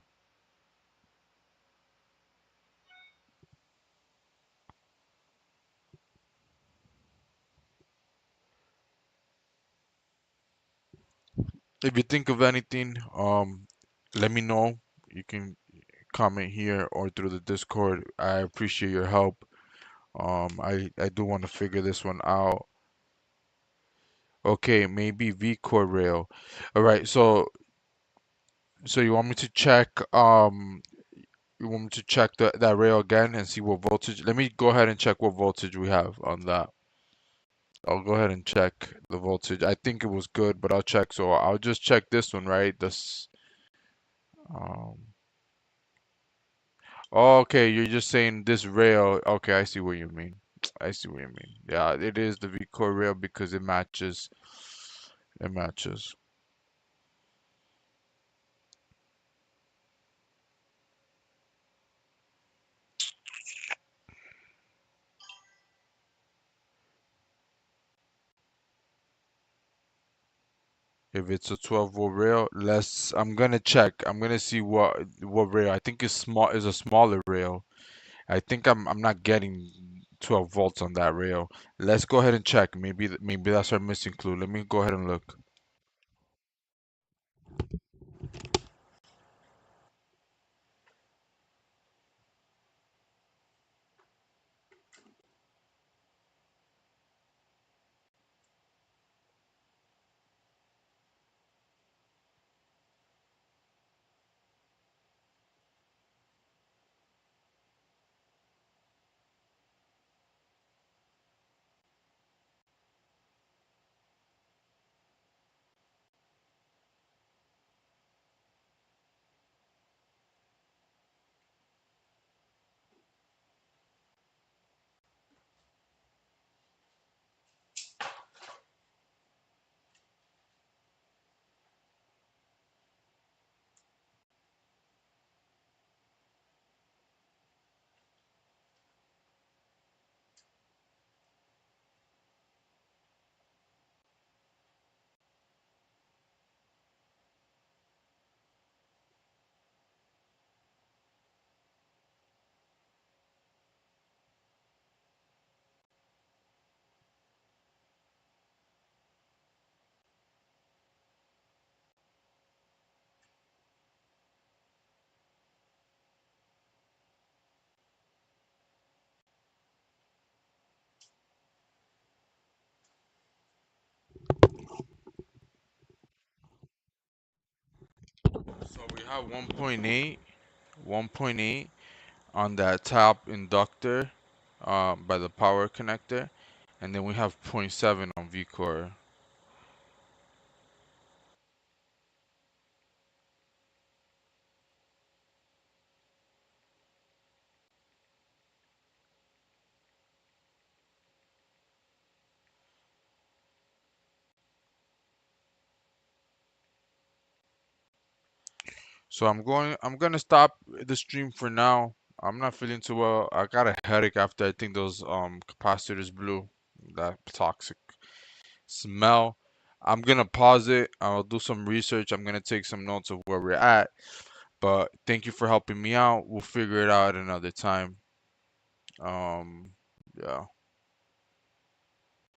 S1: If you think of anything, let me know. You can comment here or through the Discord. I appreciate your help. I do want to figure this one out. Okay, maybe V-core rail. All right, so you want me to check that rail again and see what voltage. Let me go ahead and check what voltage we have on that. I'll go ahead and check the voltage. I think it was good, but I'll check. So I'll just check this one, right? This um oh, okay, you're just saying this rail. Okay, I see what you mean. I see what you mean. Yeah, it is the V-core rail because it matches. It matches. If it's a 12-volt rail, I'm gonna check. I'm gonna see what rail. I think it's small is a smaller rail. I think I'm not getting 12 volts on that rail. Let's go ahead and check. Maybe that's our missing clue. Let me go ahead and look. So we have 1.8 on that top inductor by the power connector, and then we have zero point 0.7 on V-core. So I'm gonna stop the stream for now. I'm not feeling too well. I got a headache after I think those capacitors blew. That toxic smell. I'm gonna pause it. I'll do some research. I'm gonna take some notes of where we're at. But thank you for helping me out. We'll figure it out another time. Um, yeah.